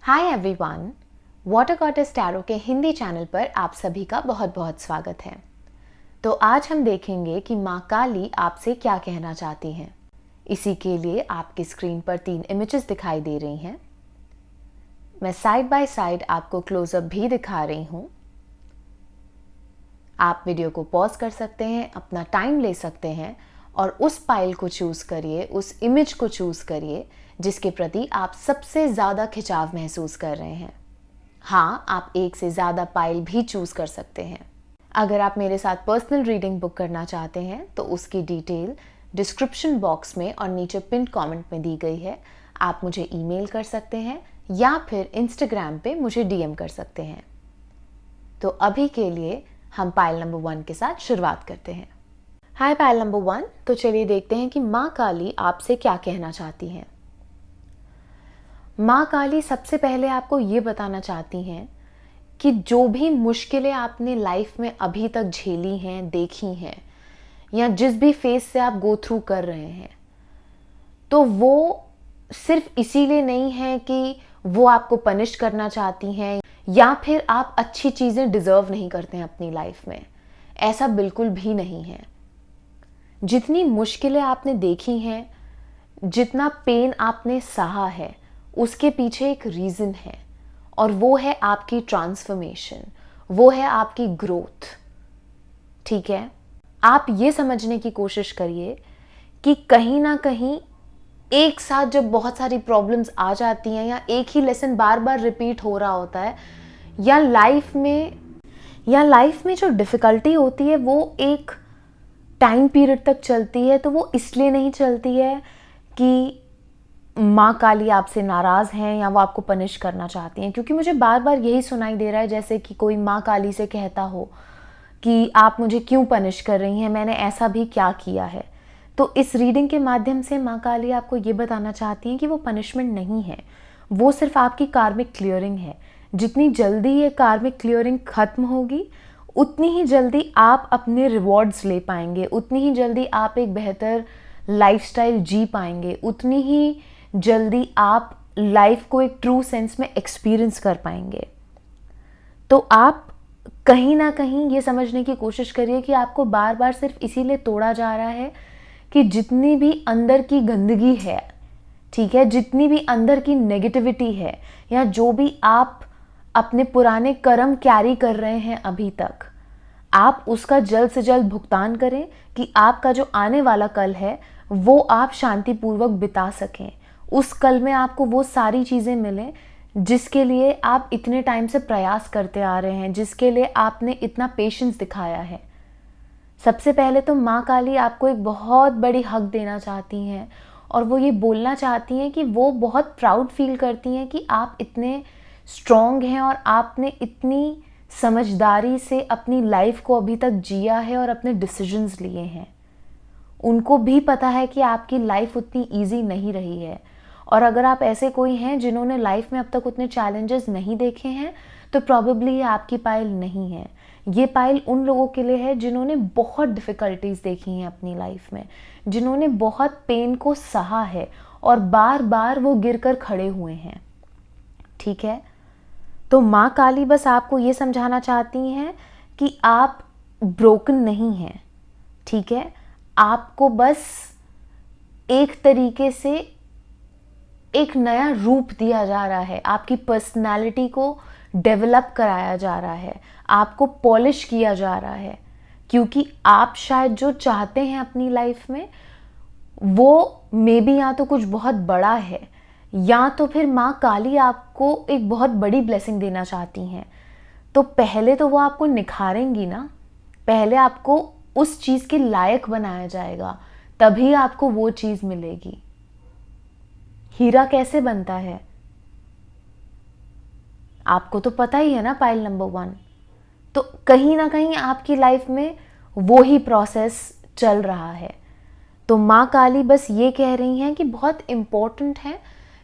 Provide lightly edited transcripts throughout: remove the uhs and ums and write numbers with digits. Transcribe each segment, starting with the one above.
Hi everyone, water goddess tarot के Hindi channel पर आप सभी का बहुत बहुत स्वागत है। तो आज हम देखेंगे कि माँ काली आपसे क्या कहना चाहती हैं। इसी के लिए आपकी स्क्रीन पर 3 इमेजेस दिखाई दे रही हैं। मैं साइड बाय साइड आपको क्लोजअप भी दिखा रही हूँ। आप वीडियो को पॉज कर सकते हैं, अपना टाइम ले सकते हैं और उस पाइल को चूज करिए, उस इमेज को चूज करिए जिसके प्रति आप सबसे ज़्यादा खिंचाव महसूस कर रहे हैं। हाँ, आप एक से ज़्यादा पाइल भी चूज कर सकते हैं। अगर आप मेरे साथ पर्सनल रीडिंग बुक करना चाहते हैं तो उसकी डिटेल डिस्क्रिप्शन बॉक्स में और नीचे पिन कमेंट में दी गई है। आप मुझे ईमेल कर सकते हैं या फिर इंस्टाग्राम पे मुझे डीएम कर सकते हैं। तो अभी के लिए हम पाइल नंबर 1 के साथ शुरुआत करते हैं। हाय पाइल नंबर 1, तो चलिए देखते हैं कि माँ काली आपसे क्या कहना चाहती हैं। माँ काली सबसे पहले आपको ये बताना चाहती हैं कि जो भी मुश्किलें आपने लाइफ में अभी तक झेली हैं, देखी हैं, या जिस भी फेज से आप गो थ्रू कर रहे हैं, तो वो सिर्फ इसीलिए नहीं है कि वो आपको पनिश करना चाहती हैं या फिर आप अच्छी चीज़ें डिज़र्व नहीं करते हैं अपनी लाइफ में। ऐसा बिल्कुल भी नहीं है। जितनी मुश्किलें आपने देखी हैं, जितना पेन आपने सहा है, उसके पीछे एक रीज़न है और वो है आपकी ट्रांसफॉर्मेशन, वो है आपकी ग्रोथ। ठीक है, आप ये समझने की कोशिश करिए कि कहीं ना कहीं एक साथ जब बहुत सारी प्रॉब्लम्स आ जाती हैं या एक ही लेसन बार बार रिपीट हो रहा होता है, या लाइफ में जो डिफ़िकल्टी होती है वो एक टाइम पीरियड तक चलती है, तो वो इसलिए नहीं चलती है कि माँ काली आपसे नाराज़ हैं या वो आपको पनिश करना चाहती हैं। क्योंकि मुझे बार बार यही सुनाई दे रहा है जैसे कि कोई माँ काली से कहता हो कि आप मुझे क्यों पनिश कर रही हैं, मैंने ऐसा भी क्या किया है। तो इस रीडिंग के माध्यम से माँ काली आपको ये बताना चाहती हैं कि वो पनिशमेंट नहीं है, वो सिर्फ आपकी कार्मिक क्लियरिंग है। जितनी जल्दी ये कार्मिक क्लियरिंग ख़त्म होगी, उतनी ही जल्दी आप अपने रिवॉर्ड्स ले पाएंगे, उतनी ही जल्दी आप एक बेहतर लाइफस्टाइल जी पाएंगे, उतनी ही जल्दी आप लाइफ को एक ट्रू सेंस में एक्सपीरियंस कर पाएंगे। तो आप कहीं ना कहीं ये समझने की कोशिश करिए कि आपको बार बार सिर्फ इसीलिए तोड़ा जा रहा है कि जितनी भी अंदर की गंदगी है, ठीक है, जितनी भी अंदर की नेगेटिविटी है, या जो भी आप अपने पुराने कर्म कैरी कर रहे हैं अभी तक, आप उसका जल्द से जल्द भुगतान करें कि आपका जो आने वाला कल है वो आप शांतिपूर्वक बिता सकें। उस कल में आपको वो सारी चीज़ें मिलें जिसके लिए आप इतने टाइम से प्रयास करते आ रहे हैं, जिसके लिए आपने इतना पेशेंस दिखाया है। सबसे पहले तो माँ काली आपको एक बहुत बड़ी हक देना चाहती हैं और वो ये बोलना चाहती हैं कि वो बहुत प्राउड फील करती हैं कि आप इतने स्ट्रॉन्ग हैं और आपने इतनी समझदारी से अपनी लाइफ को अभी तक जिया है और अपने डिसीजंस लिए हैं। उनको भी पता है कि आपकी लाइफ उतनी ईजी नहीं रही है, और अगर आप ऐसे कोई हैं जिन्होंने लाइफ में अब तक उतने चैलेंजेस नहीं देखे हैं तो प्रॉबेबली ये आपकी पाइल नहीं है। ये पाइल उन लोगों के लिए है जिन्होंने बहुत डिफ़िकल्टीज देखी हैं अपनी लाइफ में, जिन्होंने बहुत पेन को सहा है और बार बार वो गिर कर खड़े हुए हैं। ठीक है, तो माँ काली बस आपको ये समझाना चाहती हैं कि आप ब्रोकन नहीं हैं। ठीक है, आपको बस एक तरीके से एक नया रूप दिया जा रहा है, आपकी पर्सनालिटी को डेवलप कराया जा रहा है, आपको पॉलिश किया जा रहा है, क्योंकि आप शायद जो चाहते हैं अपनी लाइफ में वो मे बी या तो कुछ बहुत बड़ा है, या तो फिर माँ काली आपको एक बहुत बड़ी ब्लेसिंग देना चाहती हैं। तो पहले तो वो आपको निखारेंगी ना, पहले आपको उस चीज़ के लायक बनाया जाएगा, तभी आपको वो चीज़ मिलेगी। हीरा कैसे बनता है आपको तो पता ही है ना पाइल नंबर 1। तो कहीं ना कहीं आपकी लाइफ में वो ही प्रोसेस चल रहा है। तो माँ काली बस ये कह रही हैं कि बहुत इम्पोर्टेंट है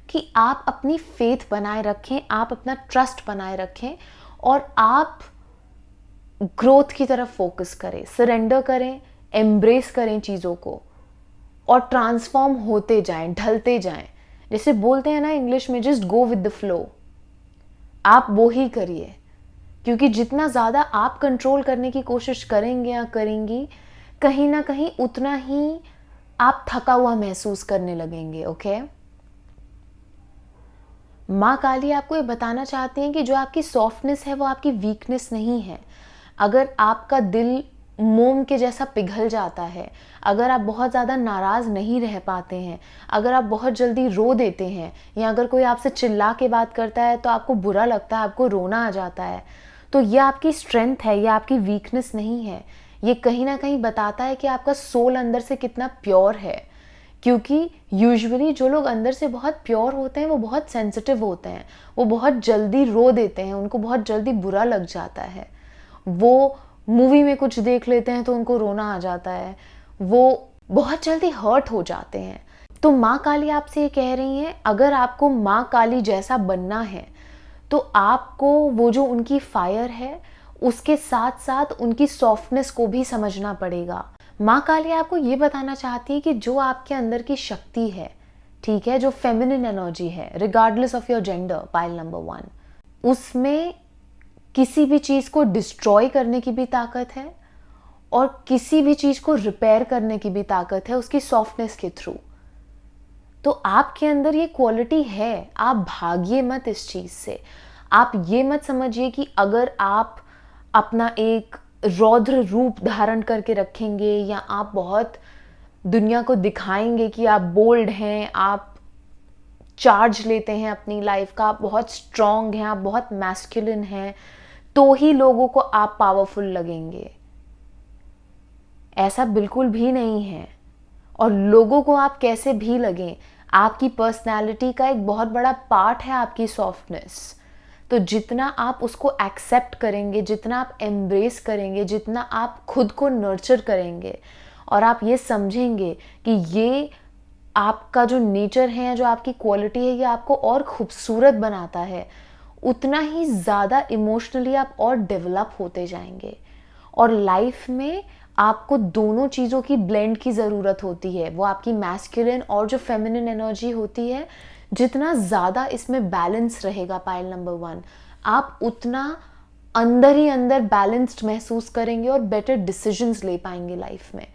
कि आप अपनी फेथ बनाए रखें, आप अपना ट्रस्ट बनाए रखें और आप ग्रोथ की तरफ फोकस करें, सरेंडर करें, एम्ब्रेस करें चीज़ों को और ट्रांसफॉर्म होते जाएं, ढलते जाएं। जैसे बोलते हैं ना इंग्लिश में, just go with the flow. आप वो ही करिए, क्योंकि जितना ज़्यादा आप कंट्रोल करने की कोशिश करेंगे या करेंगी, कहीं ना कहीं उतना ही आप थका हुआ महसूस करने लगेंगे। ओके, माँ काली आपको ये बताना चाहती हैं कि जो आपकी सॉफ्टनेस है वो आपकी वीकनेस नहीं है। अगर आपका दिल मोम के जैसा पिघल जाता है, अगर आप बहुत ज़्यादा नाराज़ नहीं रह पाते हैं, अगर आप बहुत जल्दी रो देते हैं, या अगर कोई आपसे चिल्ला के बात करता है तो आपको बुरा लगता है, आपको रोना आ जाता है, तो ये आपकी स्ट्रेंथ है, ये आपकी वीकनेस नहीं है। ये कहीं ना कहीं बताता है कि आपका सोल अंदर से कितना प्योर है। क्योंकि यूजुअली जो लोग अंदर से बहुत प्योर होते हैं वो बहुत सेंसिटिव होते हैं, वो बहुत जल्दी रो देते हैं, उनको बहुत जल्दी बुरा लग जाता है, वो मूवी में कुछ देख लेते हैं तो उनको रोना आ जाता है, वो बहुत जल्दी हर्ट हो जाते हैं। तो माँ काली आपसे ये कह रही हैं, अगर आपको माँ काली जैसा बनना है तो आपको वो जो उनकी फायर है उसके साथ साथ उनकी सॉफ्टनेस को भी समझना पड़ेगा। माँ काली आपको ये बताना चाहती है कि जो आपके अंदर की शक्ति है, ठीक है, जो फेमिनिन एनर्जी है, regardless of your gender, pile number 1, उसमें किसी भी चीज़ को डिस्ट्रॉय करने की भी ताकत है और किसी भी चीज़ को रिपेयर करने की भी ताकत है उसकी सॉफ्टनेस के थ्रू। तो आपके अंदर ये क्वालिटी है, आप भागिए मत इस चीज़ से। आप ये मत समझिए कि अगर आप अपना एक रौद्र रूप धारण करके रखेंगे या आप बहुत दुनिया को दिखाएंगे कि आप बोल्ड हैं, आप चार्ज लेते हैं अपनी लाइफ का, आप बहुत स्ट्रांग हैं, आप बहुत मैस्कुलिन हैं, तो ही लोगों को आप पावरफुल लगेंगे। ऐसा बिल्कुल भी नहीं है। और लोगों को आप कैसे भी लगें, आपकी पर्सनैलिटी का एक बहुत बड़ा पार्ट है आपकी सॉफ्टनेस। तो जितना आप उसको एक्सेप्ट करेंगे, जितना आप एम्ब्रेस करेंगे, जितना आप खुद को नर्चर करेंगे और आप ये समझेंगे कि ये आपका जो नेचर है, जो आपकी क्वालिटी है, ये आपको और खूबसूरत बनाता है, उतना ही ज़्यादा इमोशनली आप और डेवलप होते जाएंगे। और लाइफ में आपको दोनों चीज़ों की ब्लेंड की ज़रूरत होती है, वो आपकी मैस्कुलिन और जो फेमिनिन एनर्जी होती है, जितना ज़्यादा इसमें बैलेंस रहेगा, पाइल नंबर 1, आप उतना अंदर ही अंदर बैलेंस्ड महसूस करेंगे और बेटर डिसीजंस ले पाएंगे लाइफ में।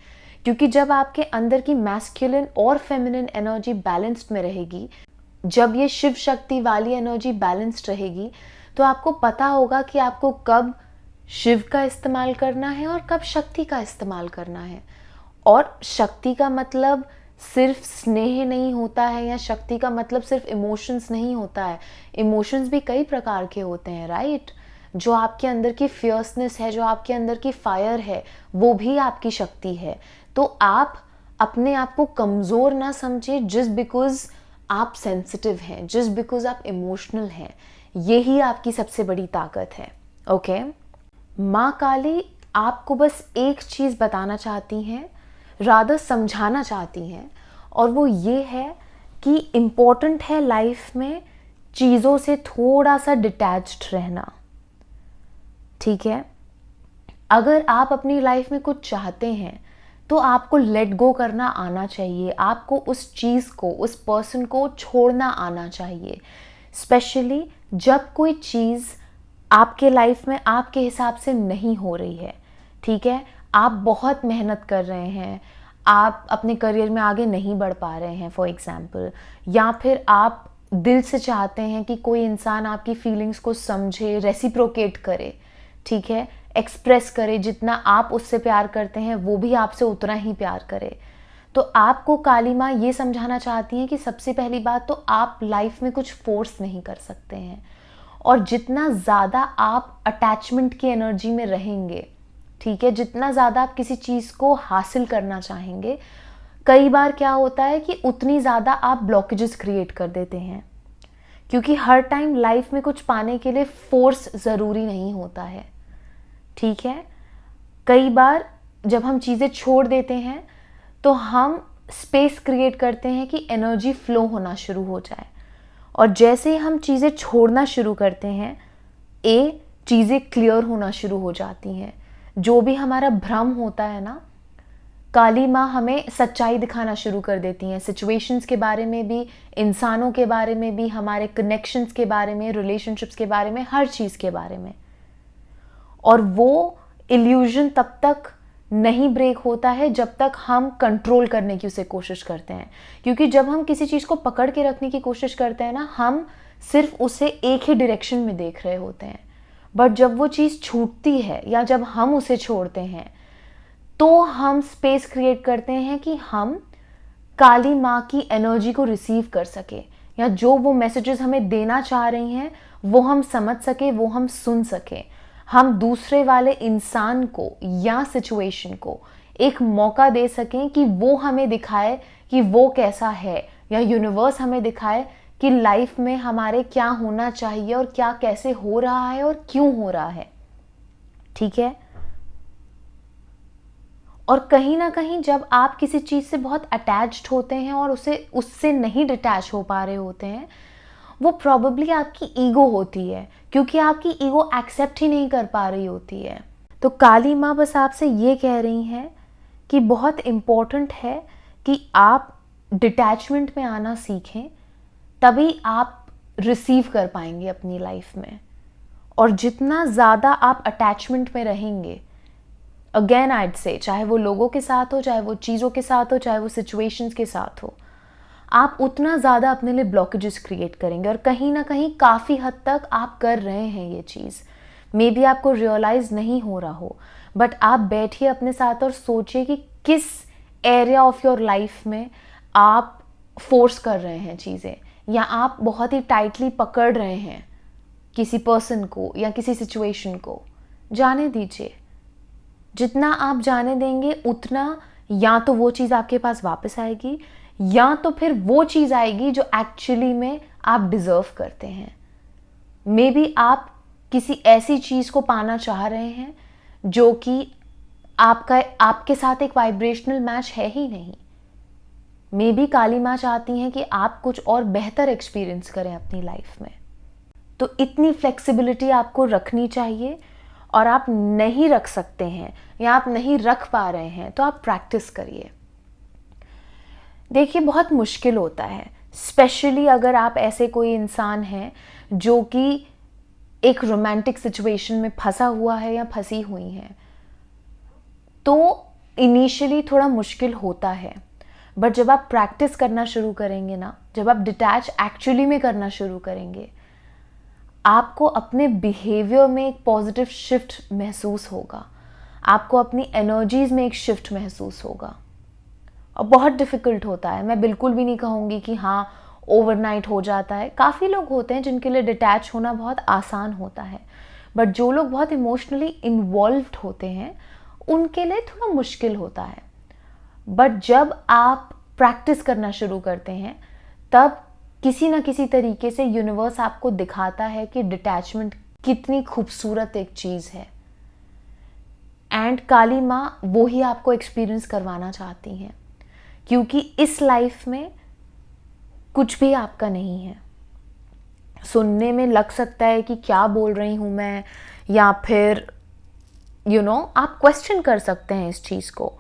क्योंकि जब आपके अंदर की मैस्कुलिन और फेमिनिन एनर्जी बैलेंस्ड में रहेगी, जब ये शिव शक्ति वाली एनर्जी बैलेंस्ड रहेगी, तो आपको पता होगा कि आपको कब शिव का इस्तेमाल करना है और कब शक्ति का इस्तेमाल करना है। और शक्ति का मतलब सिर्फ स्नेह नहीं होता है, या शक्ति का मतलब सिर्फ इमोशंस नहीं होता है। इमोशंस भी कई प्रकार के होते हैं, राइट? जो आपके अंदर की फियर्सनेस है, जो आपके अंदर की फायर है, वो भी आपकी शक्ति है। तो आप अपने आप को कमज़ोर ना समझिए जस्ट बिकॉज आप सेंसिटिव हैं, जस्ट बिकॉज आप इमोशनल हैं। यही आपकी सबसे बड़ी ताकत है। ओके, माँ काली आपको बस एक चीज़ बताना चाहती हैं, रादर समझाना चाहती हैं, और वो ये है कि इम्पोर्टेंट है लाइफ में चीज़ों से थोड़ा सा डिटैच्ड रहना, ठीक है? अगर आप अपनी लाइफ में कुछ चाहते हैं तो आपको लेट गो करना आना चाहिए, आपको उस चीज़ को, उस पर्सन को छोड़ना आना चाहिए। स्पेशली जब कोई चीज़ आपके लाइफ में आपके हिसाब से नहीं हो रही है, ठीक है? आप बहुत मेहनत कर रहे हैं, आप अपने करियर में आगे नहीं बढ़ पा रहे हैं फॉर एग्जाम्पल, या फिर आप दिल से चाहते हैं कि कोई इंसान आपकी फीलिंग्स को समझे, रेसिप्रोकेट करे, ठीक है, एक्सप्रेस करे, जितना आप उससे प्यार करते हैं वो भी आपसे उतना ही प्यार करे। तो आपको काली माँ ये समझाना चाहती हैं कि सबसे पहली बात तो आप लाइफ में कुछ फोर्स नहीं कर सकते हैं, और जितना ज़्यादा आप अटैचमेंट की एनर्जी में रहेंगे, ठीक है, जितना ज़्यादा आप किसी चीज़ को हासिल करना चाहेंगे, कई बार क्या होता है कि उतनी ज़्यादा आप ब्लॉकेजेस क्रिएट कर देते हैं। क्योंकि हर टाइम लाइफ में कुछ पाने के लिए फोर्स ज़रूरी नहीं होता है, ठीक है? कई बार जब हम चीज़ें छोड़ देते हैं तो हम स्पेस क्रिएट करते हैं कि एनर्जी फ्लो होना शुरू हो जाए, और जैसे ही हम चीज़ें छोड़ना शुरू करते हैं, चीज़ें क्लियर होना शुरू हो जाती हैं। जो भी हमारा भ्रम होता है ना, काली माँ हमें सच्चाई दिखाना शुरू कर देती हैं, सिचुएशंस के बारे में भी, इंसानों के बारे में भी, हमारे कनेक्शंस के बारे में, रिलेशनशिप्स के बारे में, हर चीज़ के बारे में। और वो इल्यूजन तब तक नहीं ब्रेक होता है जब तक हम कंट्रोल करने की उसे कोशिश करते हैं, क्योंकि जब हम किसी चीज़ को पकड़ के रखने की कोशिश करते हैं ना, हम सिर्फ उसे एक ही डायरेक्शन में देख रहे होते हैं। बट जब वो चीज़ छूटती है या जब हम उसे छोड़ते हैं, तो हम स्पेस क्रिएट करते हैं कि हम काली माँ की एनर्जी को रिसीव कर सके, या जो वो मैसेजेस हमें देना चाह रही हैं वो हम समझ सके, वो हम सुन सके। हम दूसरे वाले इंसान को या सिचुएशन को एक मौका दे सकें कि वो हमें दिखाए कि वो कैसा है, या यूनिवर्स हमें दिखाए कि लाइफ में हमारे क्या होना चाहिए और क्या कैसे हो रहा है और क्यों हो रहा है। ठीक है। और कहीं ना कहीं जब आप किसी चीज़ से बहुत अटैच्ड होते हैं और उससे नहीं डिटैच हो पा रहे होते हैं, वो प्रॉबेबली आपकी ईगो होती है, क्योंकि आपकी ईगो एक्सेप्ट ही नहीं कर पा रही होती है। तो काली माँ बस आपसे ये कह रही हैं कि बहुत इम्पोर्टेंट है कि आप डिटैचमेंट में आना सीखें, तभी आप रिसीव कर पाएंगे अपनी लाइफ में। और जितना ज़्यादा आप अटैचमेंट में रहेंगे, अगेन आइड से, चाहे वो लोगों के साथ हो, चाहे वो चीज़ों के साथ हो, चाहे वो सिचुएशंस के साथ हो, आप उतना ज़्यादा अपने लिए ब्लॉकेजेस क्रिएट करेंगे। और कहीं ना कहीं काफ़ी हद तक आप कर रहे हैं ये चीज़, मे बी आपको रियलाइज़ नहीं हो रहा हो, बट आप बैठिए अपने साथ और सोचिए कि किस एरिया ऑफ योर लाइफ में आप फोर्स कर रहे हैं चीज़ें, या आप बहुत ही टाइटली पकड़ रहे हैं किसी पर्सन को या किसी सिचुएशन को। जाने दीजिए। जितना आप जाने देंगे उतना या तो वो चीज़ आपके पास वापस आएगी, या तो फिर वो चीज़ आएगी जो एक्चुअली में आप डिज़र्व करते हैं। मे बी आप किसी ऐसी चीज़ को पाना चाह रहे हैं जो कि आपके साथ एक वाइब्रेशनल मैच है ही नहीं। मे बी काली माँ चाहती हैं कि आप कुछ और बेहतर एक्सपीरियंस करें अपनी लाइफ में। तो इतनी फ्लेक्सिबिलिटी आपको रखनी चाहिए, और आप नहीं रख सकते हैं या आप नहीं रख पा रहे हैं तो आप प्रैक्टिस करिए। देखिए, बहुत मुश्किल होता है, स्पेशली अगर आप ऐसे कोई इंसान हैं जो कि एक रोमांटिक सिचुएशन में फंसा हुआ है या फंसी हुई है, तो इनिशियली थोड़ा मुश्किल होता है। बट जब आप प्रैक्टिस करना शुरू करेंगे ना, जब आप डिटैच एक्चुअली में करना शुरू करेंगे, आपको अपने बिहेवियर में एक पॉजिटिव शिफ्ट महसूस होगा, आपको अपनी एनर्जीज में एक शिफ्ट महसूस होगा। और बहुत डिफ़िकल्ट होता है, मैं बिल्कुल भी नहीं कहूँगी कि हाँ ओवरनाइट हो जाता है। काफ़ी लोग होते हैं जिनके लिए डिटैच होना बहुत आसान होता है, बट जो लोग बहुत इमोशनली इन्वॉल्व्ड होते हैं उनके लिए थोड़ा मुश्किल होता है। बट जब आप प्रैक्टिस करना शुरू करते हैं, तब किसी ना किसी तरीके से यूनिवर्स आपको दिखाता है कि डिटैचमेंट कितनी खूबसूरत एक चीज़ है। एंड काली माँ वो ही आपको एक्सपीरियंस करवाना चाहती हैं, क्योंकि इस लाइफ में कुछ भी आपका नहीं है। सुनने में लग सकता है कि क्या बोल रही हूँ मैं, या फिर आप क्वेश्चन कर सकते हैं इस चीज़ को,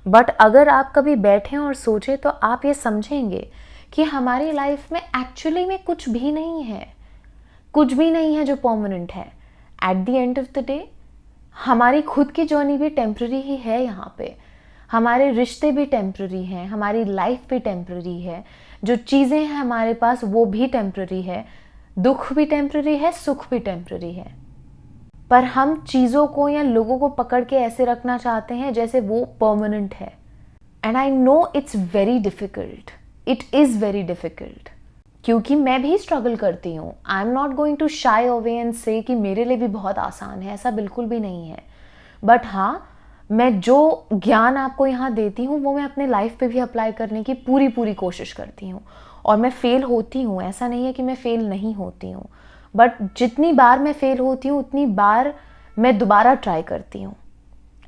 बट अगर आप कभी बैठें और सोचें तो आप ये समझेंगे कि हमारी लाइफ में एक्चुअली में कुछ भी नहीं है, कुछ भी नहीं है जो परमानेंट है। At the end of the day हमारी खुद की जर्नी भी टेम्प्ररी ही है, यहाँ पे हमारे रिश्ते भी टेम्प्ररी हैं, हमारी लाइफ भी टेम्प्ररी है, जो चीज़ें हैं हमारे पास वो भी टेम्प्ररी है, दुख भी टेम्प्ररी है, सुख भी टेम्प्ररी है। पर हम चीज़ों को या लोगों को पकड़ के ऐसे रखना चाहते हैं जैसे वो परमानेंट है। And I know it's very difficult, it is very difficult, क्योंकि मैं भी स्ट्रगल करती हूँ। I am not going to shy away and say कि मेरे लिए भी बहुत आसान है, ऐसा बिल्कुल भी नहीं है। बट हाँ, मैं जो ज्ञान आपको यहाँ देती हूँ वो मैं अपने लाइफ पे भी अप्लाई करने की पूरी कोशिश करती हूँ। और मैं फ़ेल होती हूँ, ऐसा नहीं है कि मैं फ़ेल नहीं होती हूँ, बट जितनी बार मैं फ़ेल होती हूँ उतनी बार मैं दोबारा ट्राई करती हूँ।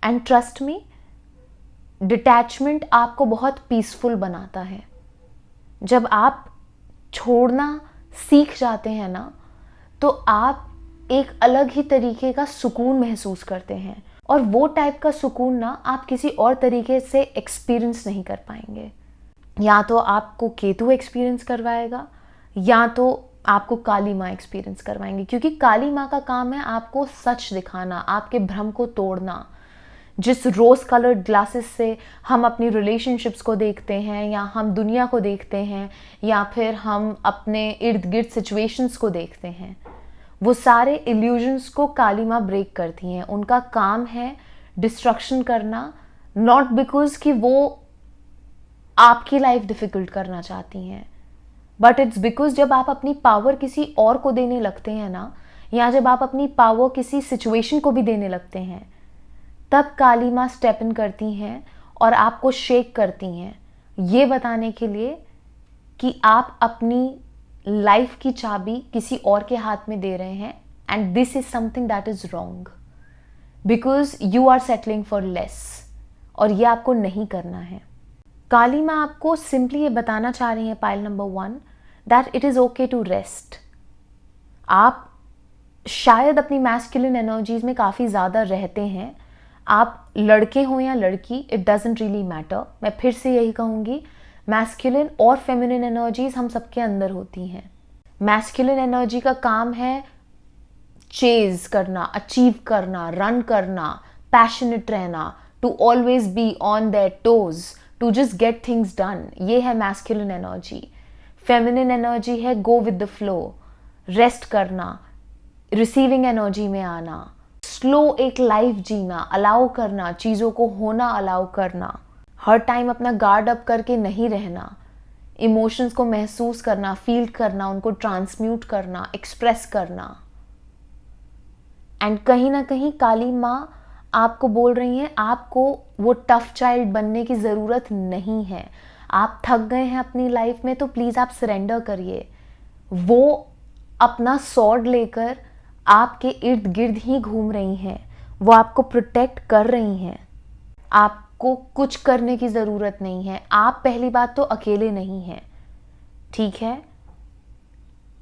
एंड ट्रस्ट मी, डिटैचमेंट आपको बहुत पीसफुल बनाता है। जब आप छोड़ना सीख जाते हैं ना, तो आप एक अलग ही तरीके का सुकून महसूस करते हैं। और वो टाइप का सुकून ना आप किसी और तरीके से एक्सपीरियंस नहीं कर पाएंगे। या तो आपको केतु एक्सपीरियंस करवाएगा या तो आपको काली माँ एक्सपीरियंस करवाएंगे, क्योंकि काली माँ का काम है आपको सच दिखाना, आपके भ्रम को तोड़ना। जिस रोज कलर्ड ग्लासेस से हम अपनी रिलेशनशिप्स को देखते हैं या हम दुनिया को देखते हैं या फिर हम अपने इर्द गिर्द सिचुएशंस को देखते हैं, वो सारे इल्यूजन्स को काली माँ ब्रेक करती हैं। उनका काम है डिस्ट्रक्शन करना, नॉट बिकॉज कि वो आपकी लाइफ डिफिकल्ट करना चाहती हैं, बट इट्स बिकॉज जब आप अपनी पावर किसी और को देने लगते हैं ना, या जब आप अपनी पावर किसी सिचुएशन को भी देने लगते हैं, तब काली माँ स्टेप इन करती हैं और आपको शेक करती हैं, ये बताने के लिए कि आप अपनी लाइफ की चाबी किसी और के हाथ में दे रहे हैं, and this is something that is wrong because you are settling for less, और ये आपको नहीं करना है। काली माँ आपको सिंपली ये बताना चाह रही है, पाइल number 1, that it is okay to rest. आप शायद अपनी मैस्कुलिन एनर्जीज में काफ़ी ज़्यादा रहते हैं, आप लड़के हो या लड़की, इट डजेंट रियली मैटर। मैं फिर से यही कहूँगी, मैस्कुलिन और फेमिनिन एनर्जीज हम सबके अंदर होती हैं। मैस्कुलिन एनर्जी का काम है चेज करना, अचीव करना, रन करना, पैशनेट रहना, to always be on their toes, to just get things done. ये है मैस्कुलिन एनर्जी। फेमिनिन एनर्जी है go with the flow, rest करना, रिसीविंग एनर्जी में आना, स्लो एक लाइफ जीना, अलाउ करना, चीज़ों को होना अलाउ करना, हर टाइम अपना गार्ड अप करके नहीं रहना, इमोशंस को महसूस करना, फील करना, उनको ट्रांसम्यूट करना, एक्सप्रेस करना। एंड कहीं ना कहीं काली माँ आपको बोल रही हैं, आपको वो टफ चाइल्ड बनने की ज़रूरत नहीं है। आप थक गए हैं अपनी लाइफ में तो प्लीज़ आप सरेंडर करिए। वो अपना स्वॉर्ड लेकर आपके इर्द गिर्द ही घूम रही हैं, वो आपको प्रोटेक्ट कर रही हैं। आपको कुछ करने की ज़रूरत नहीं है। आप पहली बात तो अकेले नहीं हैं, ठीक है?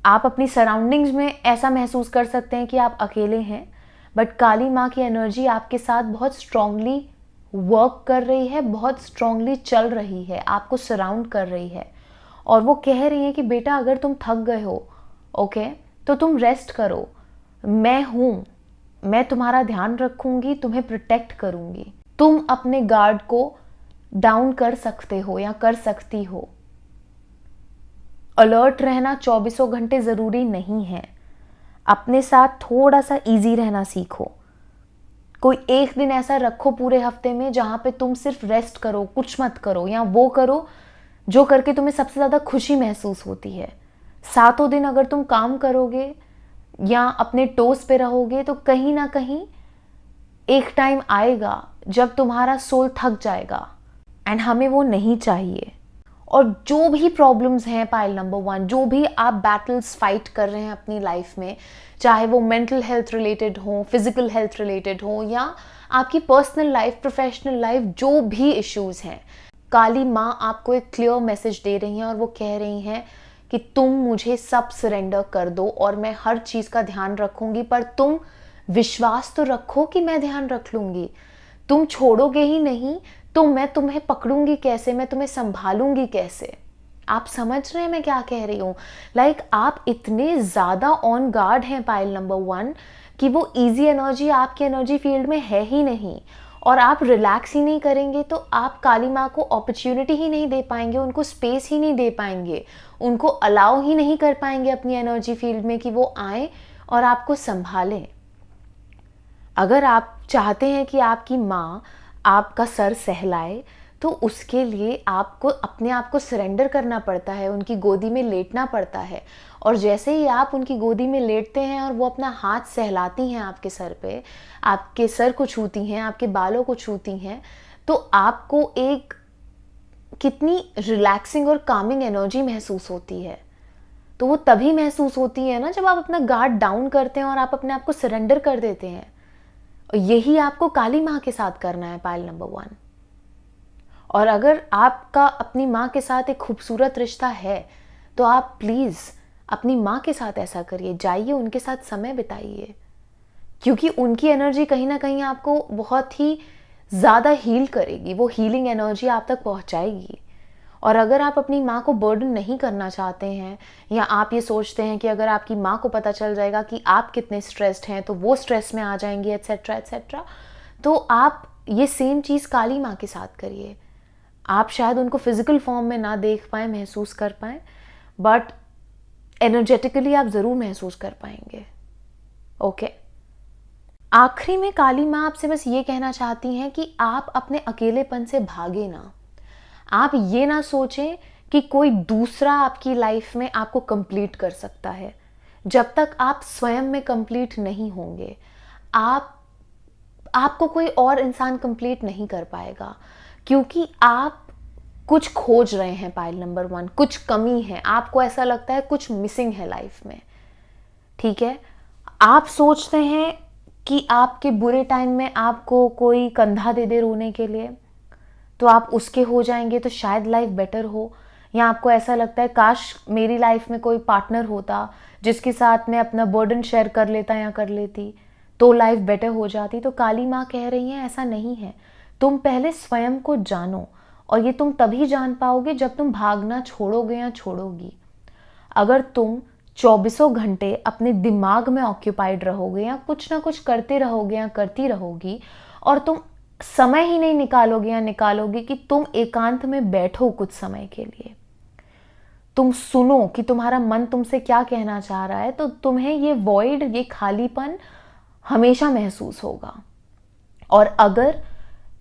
आप अपनी सराउंडिंग्स में ऐसा महसूस कर सकते हैं कि आप अकेले हैं, बट काली माँ की एनर्जी आपके साथ बहुत स्ट्रांगली वर्क कर रही है, बहुत स्ट्रांगली चल रही है, आपको सराउंड कर रही है। और वो कह रही है कि बेटा अगर तुम थक गए हो, ओके, तो तुम रेस्ट करो, मैं हूँ, मैं तुम्हारा ध्यान रखूंगी, तुम्हें प्रोटेक्ट करूंगी। तुम अपने गार्ड को डाउन कर सकते हो या कर सकती हो। अलर्ट रहना 24 घंटे ज़रूरी नहीं है। अपने साथ थोड़ा सा इजी रहना सीखो। कोई एक दिन ऐसा रखो पूरे हफ्ते में जहाँ पे तुम सिर्फ रेस्ट करो, कुछ मत करो, या वो करो जो करके तुम्हें सबसे ज़्यादा खुशी महसूस होती है। 7 दिन अगर तुम काम करोगे या अपने टोस पे रहोगे तो कहीं ना कहीं एक टाइम आएगा जब तुम्हारा सोल थक जाएगा, एंड हमें वो नहीं चाहिए। और जो भी प्रॉब्लम्स हैं पाइल नंबर 1, जो भी आप बैटल्स फाइट कर रहे हैं अपनी लाइफ में, चाहे वो मेंटल हेल्थ रिलेटेड हो, फिजिकल हेल्थ रिलेटेड हो, या आपकी पर्सनल लाइफ, प्रोफेशनल लाइफ, जो भी इश्यूज हैं, काली माँ आपको एक क्लियर मैसेज दे रही हैं और वो कह रही हैं कि तुम मुझे सब सरेंडर कर दो और मैं हर चीज़ का ध्यान रखूंगी, पर तुम विश्वास तो रखो कि मैं ध्यान रख लूंगी। तुम छोड़ोगे ही नहीं तो मैं तुम्हें पकड़ूंगी कैसे, मैं तुम्हें संभालूंगी कैसे? आप समझ रहे हैं मैं क्या कह रही हूँ? लाइक आप इतने ज़्यादा ऑन गार्ड हैं पाइल नंबर 1 कि वो इजी एनर्जी आपके एनर्जी फील्ड में है ही नहीं, और आप रिलैक्स ही नहीं करेंगे तो आप काली माँ को अपॉर्चुनिटी ही नहीं दे पाएंगे, उनको स्पेस ही नहीं दे पाएंगे, उनको अलाउ ही नहीं कर पाएंगे अपनी एनर्जी फील्ड में कि वो आए और आपको संभालें। अगर आप चाहते हैं कि आपकी माँ आपका सर सहलाए तो उसके लिए आपको अपने आप को सरेंडर करना पड़ता है, उनकी गोदी में लेटना पड़ता है। और जैसे ही आप उनकी गोदी में लेटते हैं और वो अपना हाथ सहलाती हैं आपके सर पे, आपके सर को छूती हैं, आपके बालों को छूती हैं, तो आपको एक कितनी रिलैक्सिंग और कामिंग एनर्जी महसूस होती है। तो वो तभी महसूस होती है ना जब आप अपना गार्ड डाउन करते हैं और आप अपने आप को सरेंडर कर देते हैं। और यही आपको काली माँ के साथ करना है पाइल नंबर 1। और अगर आपका अपनी माँ के साथ एक खूबसूरत रिश्ता है तो आप प्लीज़ अपनी माँ के साथ ऐसा करिए, जाइए उनके साथ समय बिताइए, क्योंकि उनकी एनर्जी कहीं ना कहीं आपको बहुत ही ज़्यादा हील करेगी, वो हीलिंग एनर्जी आप तक पहुंचाएगी। और अगर आप अपनी माँ को बर्डन नहीं करना चाहते हैं, या आप ये सोचते हैं कि अगर आपकी माँ को पता चल जाएगा कि आप कितने स्ट्रेस्ड हैं तो वो स्ट्रेस में आ जाएंगी एट्सेट्रा एट्सेट्रा, तो आप ये सेम चीज़ काली माँ के साथ करिए। आप शायद उनको फिजिकल फॉर्म में ना देख पाएँ, महसूस कर पाएँ, बट एनर्जेटिकली आप ज़रूर महसूस कर पाएंगे। ओके। आखिरी में काली माँ आपसे बस ये कहना चाहती हैं कि आप अपने अकेलेपन से भागे ना। आप ये ना सोचें कि कोई दूसरा आपकी लाइफ में आपको कंप्लीट कर सकता है। जब तक आप स्वयं में कंप्लीट नहीं होंगे, आपको कोई और इंसान कंप्लीट नहीं कर पाएगा, क्योंकि आप कुछ खोज रहे हैं। पाइल नंबर 1, कुछ कमी है, आपको ऐसा लगता है कुछ मिसिंग है लाइफ में। ठीक है, आप सोचते हैं कि आपके बुरे टाइम में आपको कोई कंधा दे दे रोने के लिए, तो आप उसके हो जाएंगे तो शायद लाइफ बेटर हो। या आपको ऐसा लगता है काश मेरी लाइफ में कोई पार्टनर होता जिसके साथ मैं अपना बर्डन शेयर कर लेता या कर लेती, तो लाइफ बेटर हो जाती। तो काली माँ कह रही हैं ऐसा नहीं है। तुम पहले स्वयं को जानो, और ये तुम तभी जान पाओगे जब तुम भागना छोड़ोगे या छोड़ोगी। अगर तुम 24 घंटे अपने दिमाग में ऑक्यूपाइड रहोगे या कुछ ना कुछ करते रहोगे या करती रहोगी, और तुम समय ही नहीं निकालोगे या निकालोगे कि तुम एकांत में बैठो कुछ समय के लिए, तुम सुनो कि तुम्हारा मन तुमसे क्या कहना चाह रहा है, तो तुम्हें ये वॉइड, ये खालीपन हमेशा महसूस होगा। और अगर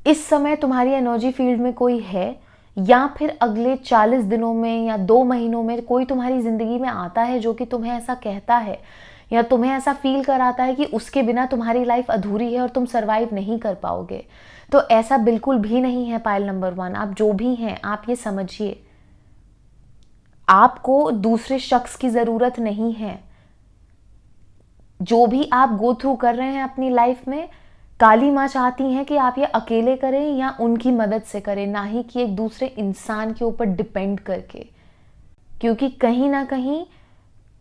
इस समय तुम्हारी एनर्जी फील्ड में कोई है, या फिर अगले 40 दिनों में या 2 महीनों में कोई तुम्हारी ज़िंदगी में आता है जो कि तुम्हें ऐसा कहता है या तुम्हें ऐसा फील कराता है कि उसके बिना तुम्हारी लाइफ अधूरी है और तुम सरवाइव नहीं कर पाओगे, तो ऐसा बिल्कुल भी नहीं है। पाइल नंबर 1, आप जो भी हैं, आप ये समझिए, आपको दूसरे शख्स की ज़रूरत नहीं है। जो भी आप गो थ्रू कर रहे हैं अपनी लाइफ में, काली माँ चाहती हैं कि आप ये अकेले करें या उनकी मदद से करें, ना ही कि एक दूसरे इंसान के ऊपर डिपेंड करके। क्योंकि कहीं ना कहीं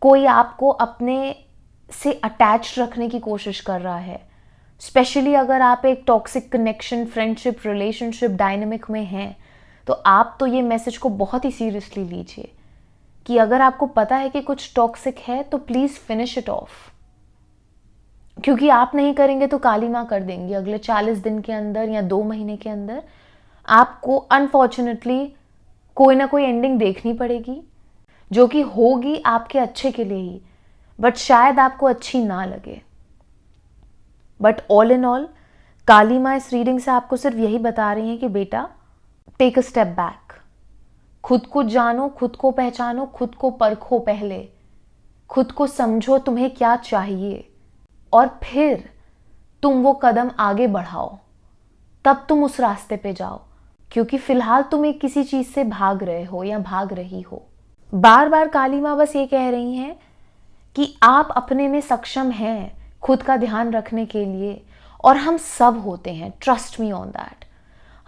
कोई आपको अपने से अटैच रखने की कोशिश कर रहा है। स्पेशली अगर आप एक toxic connection, friendship, relationship dynamic में हैं, तो आप तो ये मैसेज को बहुत ही सीरियसली लीजिए कि अगर आपको पता है कि कुछ टॉक्सिक है तो प्लीज़ फिनिश इट ऑफ। क्योंकि आप नहीं करेंगे तो काली माँ कर देंगी। अगले 40 दिन के अंदर या 2 महीने के अंदर आपको अनफॉर्चुनेटली कोई ना कोई एंडिंग देखनी पड़ेगी, जो कि होगी आपके अच्छे के लिए ही, बट शायद आपको अच्छी ना लगे। बट ऑल इन ऑल, काली माँ इस रीडिंग से आपको सिर्फ यही बता रही हैं कि बेटा, टेक अ स्टेप बैक, खुद को जानो, खुद को पहचानो, खुद को परखो, पहले खुद को समझो तुम्हें क्या चाहिए, और फिर तुम वो कदम आगे बढ़ाओ, तब तुम उस रास्ते पे जाओ। क्योंकि फिलहाल तुम एक किसी चीज से भाग रहे हो या भाग रही हो। बार बार काली माँ बस ये कह रही हैं कि आप अपने में सक्षम हैं खुद का ध्यान रखने के लिए, और हम सब होते हैं, ट्रस्ट मी ऑन दैट।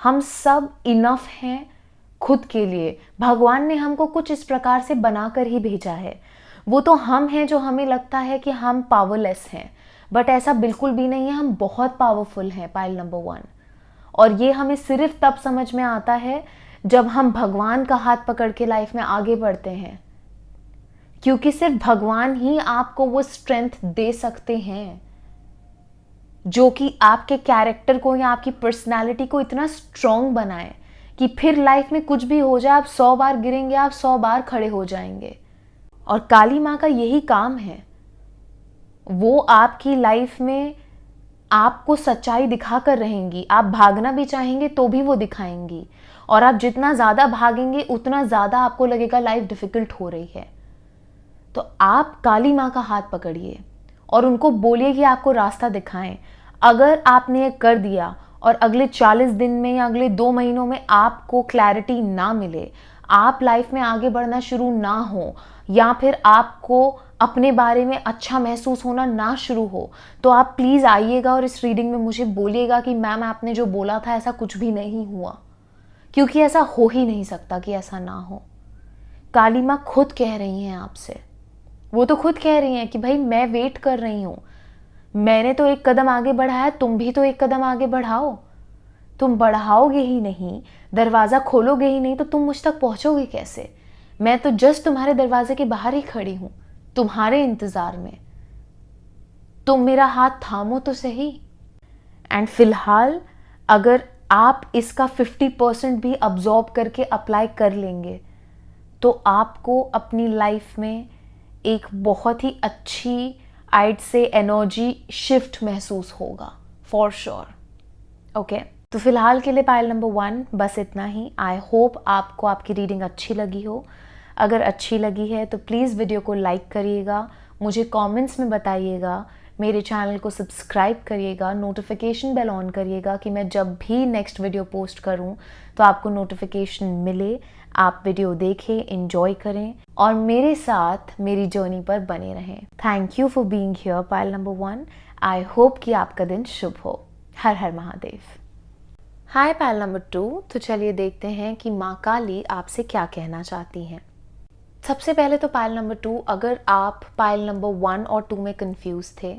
हम सब इनफ हैं खुद के लिए। भगवान ने हमको कुछ इस प्रकार से बनाकर ही भेजा है। वो तो हम हैं जो हमें लगता है कि हम पावरलेस हैं, बट ऐसा बिल्कुल भी नहीं है। हम बहुत पावरफुल हैं, पाइल नंबर 1। और ये हमें सिर्फ तब समझ में आता है जब हम भगवान का हाथ पकड़ के लाइफ में आगे बढ़ते हैं, क्योंकि सिर्फ भगवान ही आपको वो स्ट्रेंथ दे सकते हैं जो कि आपके कैरेक्टर को या आपकी पर्सनालिटी को इतना स्ट्रॉन्ग बनाए कि फिर लाइफ में कुछ भी हो जाए, आप 100 बार गिरेंगे, आप 100 बार खड़े हो जाएंगे। और काली माँ का यही काम है। वो आपकी लाइफ में आपको सच्चाई दिखाकर रहेंगी। आप भागना भी चाहेंगे तो भी वो दिखाएंगी, और आप जितना ज़्यादा भागेंगे उतना ज़्यादा आपको लगेगा लाइफ डिफ़िकल्ट हो रही है। तो आप काली माँ का हाथ पकड़िए और उनको बोलिए कि आपको रास्ता दिखाएं। अगर आपने ये कर दिया और अगले 40 दिन में या अगले 2 महीनों में आपको क्लैरिटी ना मिले, आप लाइफ में आगे बढ़ना शुरू ना हो, या फिर आपको अपने बारे में अच्छा महसूस होना ना शुरू हो, तो आप प्लीज़ आइएगा और इस रीडिंग में मुझे बोलिएगा कि मैम आपने जो बोला था ऐसा कुछ भी नहीं हुआ। क्योंकि ऐसा हो ही नहीं सकता कि ऐसा ना हो। काली माँ खुद कह रही हैं आपसे, वो तो खुद कह रही हैं कि भाई मैं वेट कर रही हूँ, मैंने तो एक कदम आगे बढ़ाया, तुम भी तो एक कदम आगे बढ़ाओ। तुम बढ़ाओगे ही नहीं, दरवाज़ा खोलोगे ही नहीं, तो तुम मुझ तक पहुंचोगे कैसे? मैं तो जस्ट तुम्हारे दरवाजे के बाहर ही खड़ी हूं, तुम्हारे इंतज़ार में। तुम मेरा हाथ थामो तो सही। एंड फिलहाल अगर आप इसका 50% भी अब्जॉर्ब करके अप्लाई कर लेंगे तो आपको अपनी लाइफ में एक बहुत ही अच्छी, आइड से एनर्जी शिफ्ट महसूस होगा, फॉर श्योर। ओके, तो फिलहाल के लिए पाइल नंबर 1 बस इतना ही। आई होप आपको आपकी रीडिंग अच्छी लगी हो। अगर अच्छी लगी है तो प्लीज़ वीडियो को लाइक करिएगा, मुझे कमेंट्स में बताइएगा, मेरे चैनल को सब्सक्राइब करिएगा, नोटिफिकेशन बेल ऑन करिएगा कि मैं जब भी नेक्स्ट वीडियो पोस्ट करूं तो आपको नोटिफिकेशन मिले, आप वीडियो देखें, एंजॉय करें और मेरे साथ मेरी जर्नी पर बने रहें। Thank you for being here pile number 1। I hope कि आपका दिन शुभ हो। हर हर महादेव। हाय पाइल नंबर 2। तो चलिए देखते हैं कि माँ काली आपसे क्या कहना चाहती हैं। सबसे पहले तो पाइल नंबर 2, अगर आप पाइल नंबर 1 और 2 में कंफ्यूज थे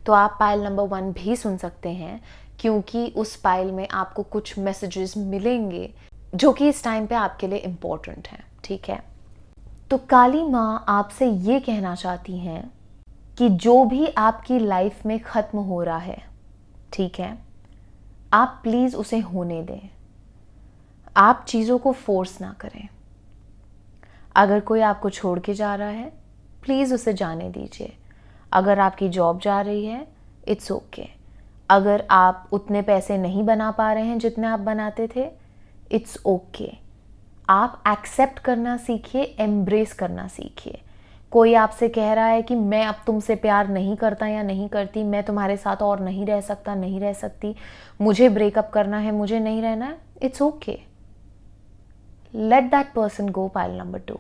तो आप पाइल नंबर 1 भी सुन सकते हैं, क्योंकि उस पाइल में आपको कुछ मैसेजेस मिलेंगे जो कि इस टाइम पे आपके लिए इम्पोर्टेंट हैं। ठीक है, तो काली माँ आपसे ये कहना चाहती हैं कि जो भी आपकी लाइफ में ख़त्म हो रहा है, ठीक है, आप प्लीज़ उसे होने दें। आप चीज़ों को फोर्स ना करें। अगर कोई आपको छोड़ के जा रहा है, प्लीज़ उसे जाने दीजिए। अगर आपकी जॉब जा रही है, इट्स ओके। अगर आप उतने पैसे नहीं बना पा रहे हैं जितने आप बनाते थे, इट्स ओके। आप एक्सेप्ट करना सीखिए, एम्ब्रेस करना सीखिए। कोई आपसे कह रहा है कि मैं अब तुमसे प्यार नहीं करता या नहीं करती, मैं तुम्हारे साथ और नहीं रह सकता, नहीं रह सकती, मुझे ब्रेकअप करना है, मुझे नहीं रहना है, it's okay. Let that person go pile number 2।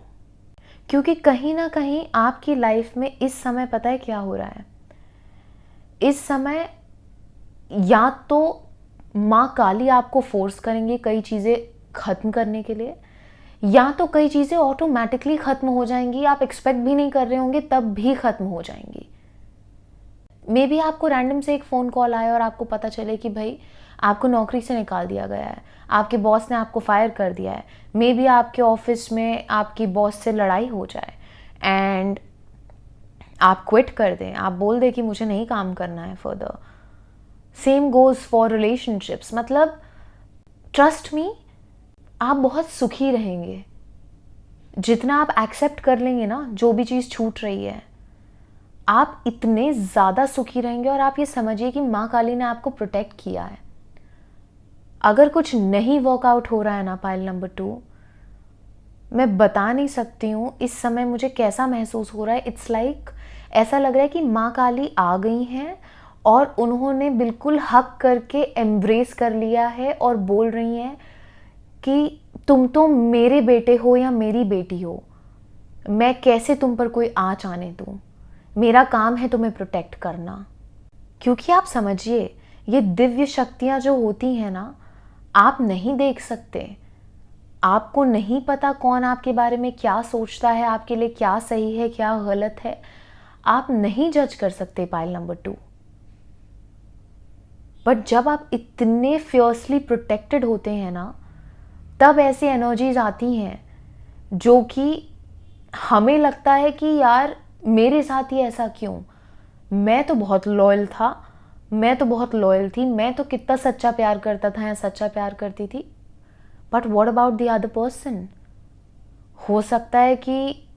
क्योंकि कहीं ना कहीं आपकी लाइफ में इस समय पता है क्या हो रहा है? इस समय या तो माँ काली आपको फोर्स करेंगे कई चीज़ें ख़त्म करने के लिए, या तो कई चीज़ें ऑटोमेटिकली ख़त्म हो जाएंगी, आप एक्सपेक्ट भी नहीं कर रहे होंगे तब भी ख़त्म हो जाएंगी। मे बी आपको रैंडम से एक फ़ोन कॉल आए और आपको पता चले कि भाई आपको नौकरी से निकाल दिया गया है, आपके बॉस ने आपको फायर कर दिया है। मे बी आपके ऑफिस में आपकी बॉस से लड़ाई हो जाए एंड आप क्विट कर दें, आप बोल दें कि मुझे नहीं काम करना है further. Same goes for relationships. मतलब ट्रस्ट मी, आप बहुत सुखी रहेंगे जितना आप एक्सेप्ट कर लेंगे ना जो भी चीज़ छूट रही है, आप इतने ज़्यादा सुखी रहेंगे। और आप ये समझिए कि माँ काली ने आपको प्रोटेक्ट किया है। अगर कुछ नहीं वर्कआउट हो रहा है ना पाइल नंबर 2, मैं बता नहीं सकती हूँ इस समय मुझे कैसा महसूस हो रहा है। इट्स लाइक ऐसा लग रहा है कि माँ काली आ गई हैं और उन्होंने बिल्कुल हक करके एम्ब्रेस कर लिया है और बोल रही हैं कि तुम तो मेरे बेटे हो या मेरी बेटी हो, मैं कैसे तुम पर कोई आँच आने दूँ, मेरा काम है तुम्हें प्रोटेक्ट करना। क्योंकि आप समझिए, ये दिव्य शक्तियाँ जो होती हैं ना, आप नहीं देख सकते, आपको नहीं पता कौन आपके बारे में क्या सोचता है, आपके लिए क्या सही है क्या गलत है, आप नहीं जज कर सकते पाइल नंबर 2। बट जब आप इतने फियर्सली प्रोटेक्टेड होते हैं ना, तब ऐसी एनर्जीज आती हैं जो कि हमें लगता है कि यार मेरे साथ ही ऐसा क्यों, मैं तो बहुत लॉयल था, मैं तो बहुत लॉयल थी, मैं तो कितना सच्चा प्यार करता था या सच्चा प्यार करती थी। But what about the other person? हो सकता है कि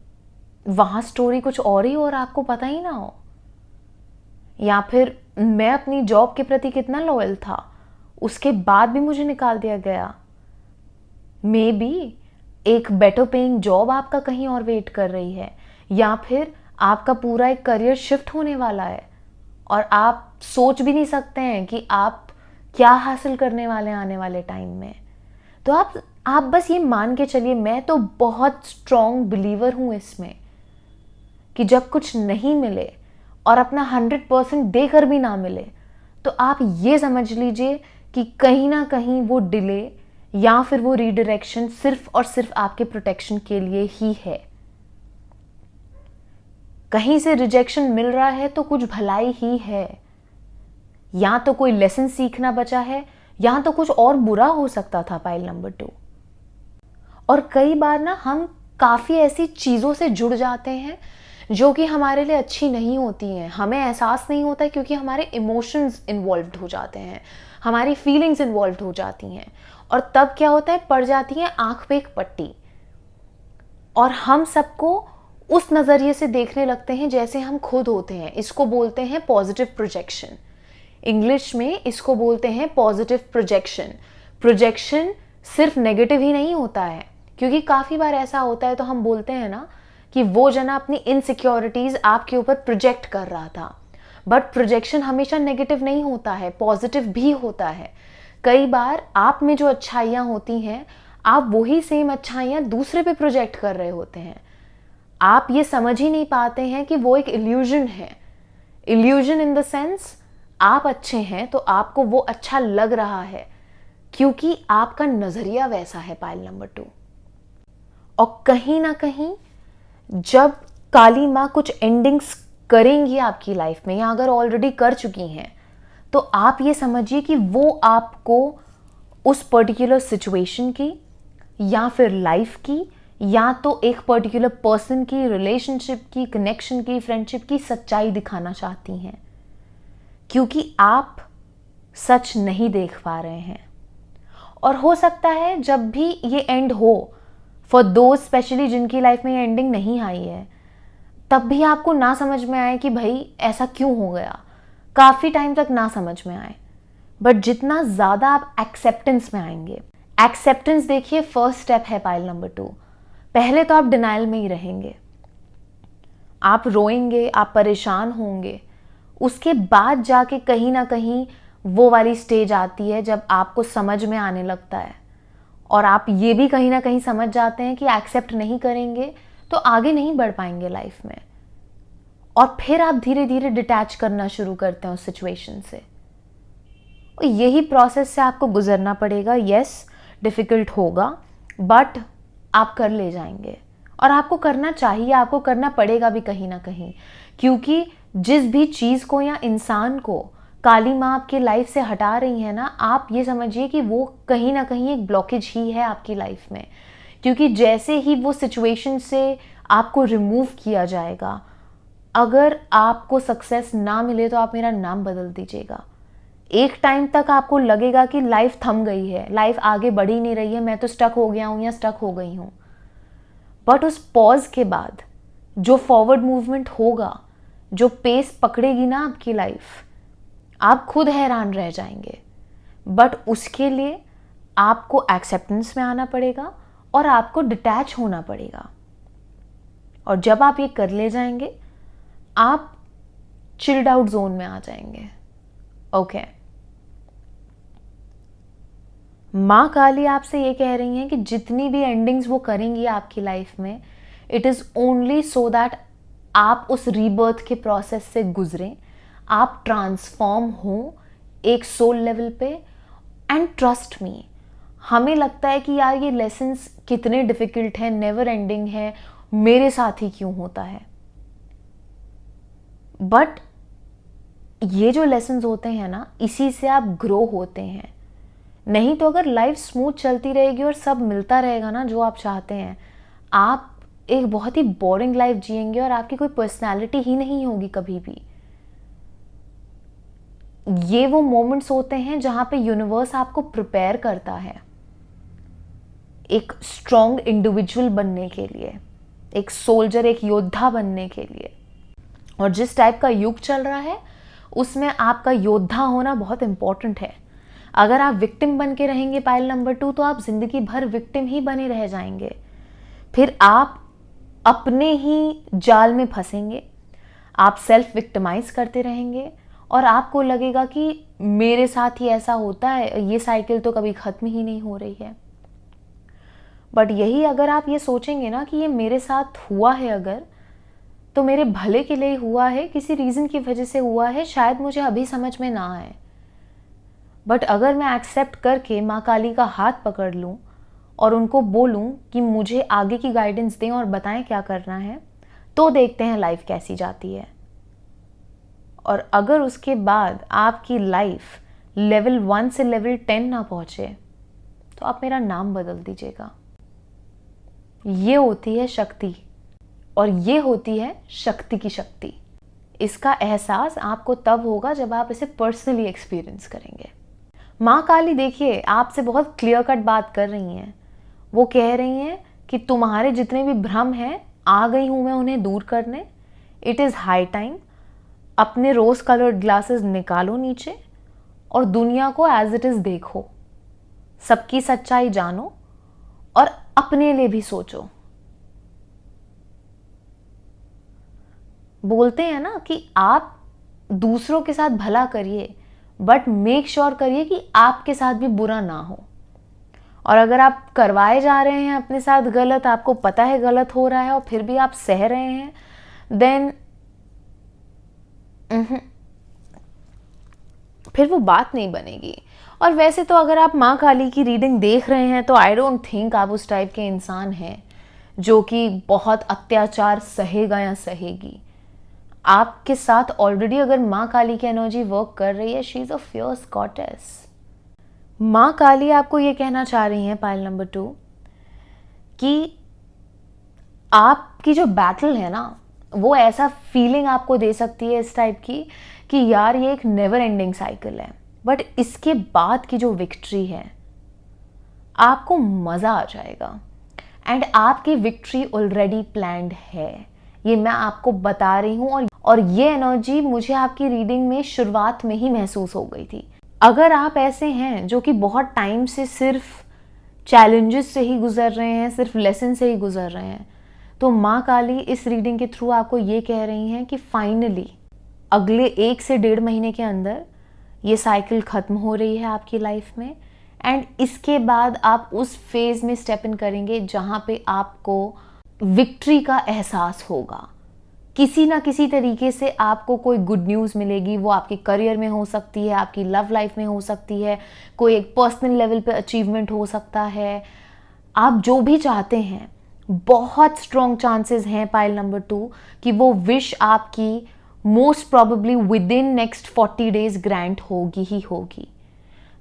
वहाँ स्टोरी कुछ और ही और आपको पता ही ना हो। या फिर मैं अपनी जॉब के प्रति कितना लॉयल था, उसके बाद भी मुझे निकाल दिया गया। मे बी एक बेटर पेइंग जॉब आपका कहीं और वेट कर रही है, या फिर आपका पूरा एक करियर शिफ्ट होने वाला है और आप सोच भी नहीं सकते हैं कि आप क्या हासिल करने वाले हैं आने वाले टाइम में। तो आप बस ये मान के चलिए, मैं तो बहुत स्ट्रॉन्ग बिलीवर हूँ इसमें कि जब कुछ नहीं मिले और अपना 100% देकर भी ना मिले, तो आप ये समझ लीजिए कि कहीं ना कहीं वो डिले या फिर वो रीडायरेक्शन सिर्फ और सिर्फ आपके प्रोटेक्शन के लिए ही है। कहीं से रिजेक्शन मिल रहा है तो कुछ भलाई ही है। या तो कोई लेसन सीखना बचा है, या तो कुछ और बुरा हो सकता था पाइल नंबर 2। और कई बार ना हम काफ़ी ऐसी चीज़ों से जुड़ जाते हैं जो कि हमारे लिए अच्छी नहीं होती हैं, हमें एहसास नहीं होता है क्योंकि हमारे इमोशंस इन्वॉल्व हो जाते हैं, हमारी फीलिंग्स इन्वॉल्व हो जाती हैं, और तब क्या होता है, पड़ जाती है आंख पे एक पट्टी, और हम सबको उस नज़रिए से देखने लगते हैं जैसे हम खुद होते हैं। इसको बोलते हैं पॉजिटिव प्रोजेक्शन। इंग्लिश में इसको बोलते हैं पॉजिटिव प्रोजेक्शन। प्रोजेक्शन सिर्फ नेगेटिव ही नहीं होता है, क्योंकि काफ़ी बार ऐसा होता है तो हम बोलते हैं ना कि वो जना अपनी इनसिक्योरिटीज़ आपके ऊपर प्रोजेक्ट कर रहा था, बट प्रोजेक्शन हमेशा नेगेटिव नहीं होता है, पॉजिटिव भी होता है। कई बार आप में जो अच्छाइयाँ होती हैं, आप वही सेम अच्छाइयाँ दूसरे पे प्रोजेक्ट कर रहे होते हैं। आप ये समझ ही नहीं पाते हैं कि वो एक इल्यूजन है। इल्यूजन इन द सेंस, आप अच्छे हैं तो आपको वो अच्छा लग रहा है क्योंकि आपका नज़रिया वैसा है पाइल नंबर 2। और कहीं ना कहीं जब काली माँ कुछ एंडिंग्स करेंगी आपकी लाइफ में, या अगर ऑलरेडी कर चुकी हैं, तो आप ये समझिए कि वो आपको उस पर्टिकुलर सिचुएशन की, या फिर लाइफ की, या तो एक पर्टिकुलर पर्सन की, रिलेशनशिप की, कनेक्शन की, फ्रेंडशिप की सच्चाई दिखाना चाहती हैं, क्योंकि आप सच नहीं देख पा रहे हैं। और हो सकता है जब भी ये एंड हो, फॉर दोज स्पेशली जिनकी लाइफ में ये एंडिंग नहीं आई है, तब भी आपको ना समझ में आए कि भाई ऐसा क्यों हो गया, काफ़ी टाइम तक ना समझ में आए। बट जितना ज़्यादा आप एक्सेप्टेंस में आएंगे, एक्सेप्टेंस देखिए फर्स्ट स्टेप है पाइल नंबर 2। पहले तो आप डिनाइल में ही रहेंगे, आप रोएंगे, आप परेशान होंगे, उसके बाद जाके कहीं ना कहीं वो वाली स्टेज आती है जब आपको समझ में आने लगता है, और आप ये भी कहीं ना कहीं समझ जाते हैं कि एक्सेप्ट नहीं करेंगे तो आगे नहीं बढ़ पाएंगे लाइफ में, और फिर आप धीरे धीरे डिटैच करना शुरू करते हैं उस सिचुएशन से। और यही प्रोसेस से आपको गुजरना पड़ेगा। यस, डिफ़िकल्ट होगा, बट आप कर ले जाएंगे, और आपको करना चाहिए, आपको करना पड़ेगा भी कहीं ना कहीं, क्योंकि जिस भी चीज़ को या इंसान को काली माँ आपकी लाइफ से हटा रही है ना, आप ये समझिए कि वो कहीं ना कहीं एक ब्लॉकेज ही है आपकी लाइफ में। क्योंकि जैसे ही वो सिचुएशन से आपको रिमूव किया जाएगा, अगर आपको सक्सेस ना मिले तो आप मेरा नाम बदल दीजिएगा। एक टाइम तक आपको लगेगा कि लाइफ थम गई है, लाइफ आगे बढ़ ही नहीं रही है, मैं तो स्टक हो गया हूँ या स्टक हो गई हूँ। बट उस पॉज के बाद जो फॉरवर्ड मूवमेंट होगा, जो पेस पकड़ेगी ना आपकी लाइफ, आप खुद हैरान रह जाएंगे। बट उसके लिए आपको एक्सेप्टेंस में आना पड़ेगा और आपको डिटैच होना पड़ेगा। और जब आप ये कर ले जाएंगे, आप चिल्ड आउट जोन में आ जाएंगे। ओके, माँ काली आपसे ये कह रही हैं कि जितनी भी एंडिंग्स वो करेंगी आपकी लाइफ में, it is only so that आप उस रीबर्थ के प्रोसेस से गुजरें, आप ट्रांसफॉर्म हो एक सोल लेवल पे। एंड ट्रस्ट मी, हमें लगता है कि यार ये लेसन्स कितने डिफ़िकल्ट हैं, नेवर एंडिंग है, मेरे साथ ही क्यों होता है। बट ये जो लेसन्स होते हैं ना, इसी से आप ग्रो होते हैं। नहीं तो अगर लाइफ स्मूथ चलती रहेगी और सब मिलता रहेगा ना जो आप चाहते हैं, आप एक बहुत ही बोरिंग लाइफ जिएंगे और आपकी कोई पर्सनालिटी ही नहीं होगी कभी भी। ये वो मोमेंट्स होते हैं जहां पे यूनिवर्स आपको प्रिपेयर करता है एक स्ट्रॉन्ग इंडिविजुअल बनने के लिए, एक सोल्जर, एक योद्धा बनने के लिए। और जिस टाइप का युग चल रहा है उसमें आपका योद्धा होना बहुत इंपॉर्टेंट है। अगर आप विक्टिम बन के रहेंगे पाइल नंबर 2, तो आप जिंदगी भर विक्टिम ही बने रह जाएंगे। फिर आप अपने ही जाल में फंसेंगे, आप सेल्फ विक्टिमाइज करते रहेंगे और आपको लगेगा कि मेरे साथ ही ऐसा होता है, ये साइकिल तो कभी ख़त्म ही नहीं हो रही है। बट यही अगर आप ये सोचेंगे ना कि ये मेरे साथ हुआ है अगर, तो मेरे भले के लिए हुआ है, किसी रीज़न की वजह से हुआ है, शायद मुझे अभी समझ में ना आए। बट अगर मैं एक्सेप्ट करके माँ काली का हाथ पकड़ लूँ और उनको बोलूँ कि मुझे आगे की गाइडेंस दें और बताएं क्या करना है, तो देखते हैं लाइफ कैसी जाती है। और अगर उसके बाद आपकी लाइफ लेवल 1 से लेवल 10 ना पहुंचे तो आप मेरा नाम बदल दीजिएगा। ये होती है शक्ति, और ये होती है शक्ति की शक्ति। इसका एहसास आपको तब होगा जब आप इसे पर्सनली एक्सपीरियंस करेंगे। माँ काली देखिए आपसे बहुत क्लियर कट बात कर रही हैं। वो कह रही हैं कि तुम्हारे जितने भी भ्रम हैं आ गई हूँ मैं उन्हें दूर करने। It is high time. अपने रोज कलर्ड ग्लासेस निकालो नीचे और दुनिया को एज इट इज़ देखो, सबकी सच्चाई जानो और अपने लिए भी सोचो। बोलते हैं ना कि आप दूसरों के साथ भला करिए, बट मेक श्योर करिए कि आपके साथ भी बुरा ना हो। और अगर आप करवाए जा रहे हैं अपने साथ गलत, आपको पता है गलत हो रहा है और फिर भी आप सह रहे हैं, देन फिर वो बात नहीं बनेगी। और वैसे तो अगर आप माँ काली की रीडिंग देख रहे हैं तो आई डोंट थिंक आप उस टाइप के इंसान हैं जो कि बहुत अत्याचार सहेगा या सहेगी। आपके साथ ऑलरेडी अगर माँ काली की एनर्जी वर्क कर रही है, she is a fierce goddess. माँ काली आपको ये कहना चाह रही हैं पाइल नंबर 2 कि आपकी जो बैटल है ना, वो ऐसा फीलिंग आपको दे सकती है इस टाइप की कि यार ये एक नेवर एंडिंग साइकिल है, बट इसके बाद की जो विक्ट्री है आपको मज़ा आ जाएगा। एंड आपकी विक्ट्री ऑलरेडी प्लान्ड है, ये मैं आपको बता रही हूँ। और ये एनर्जी मुझे आपकी रीडिंग में शुरुआत में ही महसूस हो गई थी। अगर आप ऐसे हैं जो कि बहुत टाइम से सिर्फ चैलेंजेस से ही गुजर रहे हैं, सिर्फ लेसन से ही गुजर रहे हैं, तो माँ काली इस रीडिंग के थ्रू आपको ये कह रही हैं कि फाइनली अगले 1 से 1.5 महीने के अंदर ये साइकिल ख़त्म हो रही है आपकी लाइफ में। एंड इसके बाद आप उस फेज़ में स्टेप इन करेंगे जहाँ पे आपको विक्ट्री का एहसास होगा। किसी ना किसी तरीके से आपको कोई गुड न्यूज़ मिलेगी। वो आपके करियर में हो सकती है, आपकी लव लाइफ में हो सकती है, कोई एक पर्सनल लेवल पे अचीवमेंट हो सकता है। आप जो भी चाहते हैं, बहुत स्ट्रॉन्ग चांसेस हैं पाइल नंबर 2 कि वो विश आपकी most probably with in next 40 days grant होगी ही होगी।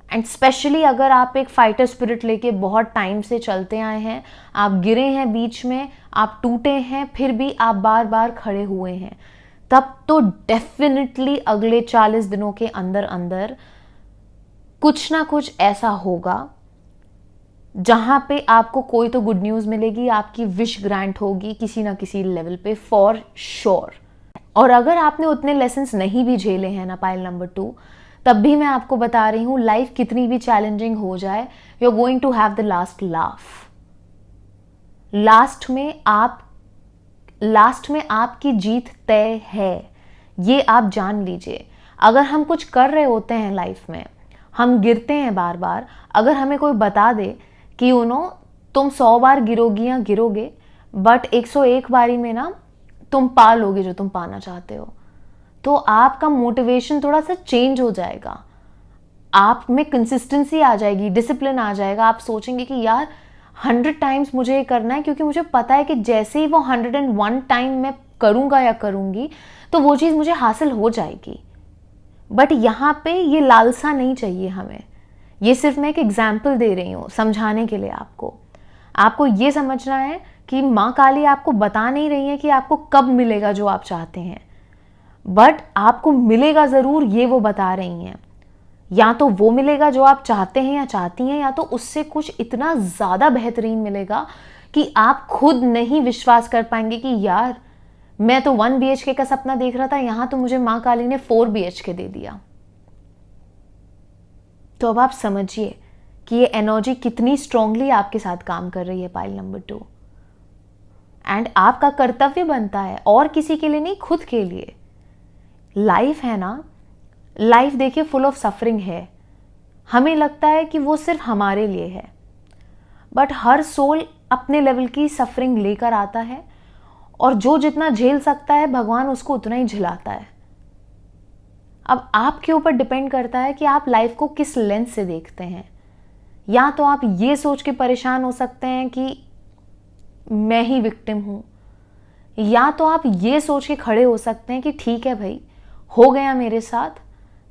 एंड स्पेशली अगर आप एक फाइटर स्पिरिट लेके बहुत टाइम से चलते आए हैं, आप गिरे हैं बीच में, आप टूटे हैं, फिर भी आप बार बार खड़े हुए हैं, तब तो डेफिनेटली अगले 40 दिनों के अंदर अंदर कुछ ना कुछ ऐसा होगा जहां पे आपको कोई तो गुड न्यूज़ मिलेगी, आपकी विश ग्रांट होगी किसी ना किसी लेवल पे फॉर श्योर। और अगर आपने उतने लेसन्स नहीं भी झेले हैं ना पाइल नंबर 2, तब भी मैं आपको बता रही हूँ लाइफ कितनी भी चैलेंजिंग हो जाए, you are going to have the last laugh. Last में आपकी जीत तय है, ये आप जान लीजिए। अगर हम कुछ कर रहे होते हैं लाइफ में, हम गिरते हैं बार बार, अगर हमें कोई बता दे कि तुम 100 बार गिरोगी या गिरोगे, बट 101 बारी में ना तुम पा लोगे जो तुम पाना चाहते हो, तो आपका मोटिवेशन थोड़ा सा चेंज हो जाएगा, आप में कंसिस्टेंसी आ जाएगी, डिसिप्लिन आ जाएगा। आप सोचेंगे कि यार 100 टाइम्स मुझे ये करना है, क्योंकि मुझे पता है कि जैसे ही वो 101 टाइम मैं करूँगा या करूँगी तो वो चीज़ मुझे हासिल हो जाएगी। बट यहाँ पे ये लालसा नहीं चाहिए हमें। ये सिर्फ मैं एक एग्जाम्पल दे रही हूँ समझाने के लिए आपको ये समझना है कि माँ काली आपको बता नहीं रही है कि आपको कब मिलेगा जो आप चाहते हैं, बट आपको मिलेगा ज़रूर, ये वो बता रही हैं। या तो वो मिलेगा जो आप चाहते हैं या चाहती हैं, या तो उससे कुछ इतना ज़्यादा बेहतरीन मिलेगा कि आप खुद नहीं विश्वास कर पाएंगे कि यार मैं तो 1 BHK का सपना देख रहा था, यहाँ तो मुझे माँ काली ने 4 BHK दे दिया। तो अब आप समझिए कि ये एनर्जी कितनी स्ट्रांगली आपके साथ काम कर रही है पाइल नंबर 2। एंड आपका कर्तव्य बनता है, और किसी के लिए नहीं, खुद के लिए। लाइफ है ना, लाइफ देखिए फुल ऑफ सफरिंग है। हमें लगता है कि वो सिर्फ हमारे लिए है, बट हर सोल अपने लेवल की सफरिंग लेकर आता है, और जो जितना झेल सकता है भगवान उसको उतना ही झिलाता है। अब आपके ऊपर डिपेंड करता है कि आप लाइफ को किस लेंस से देखते हैं। या तो आप ये सोच के परेशान हो सकते हैं कि मैं ही विक्टिम हूं, या तो आप ये सोच के खड़े हो सकते हैं कि ठीक है भाई, हो गया मेरे साथ,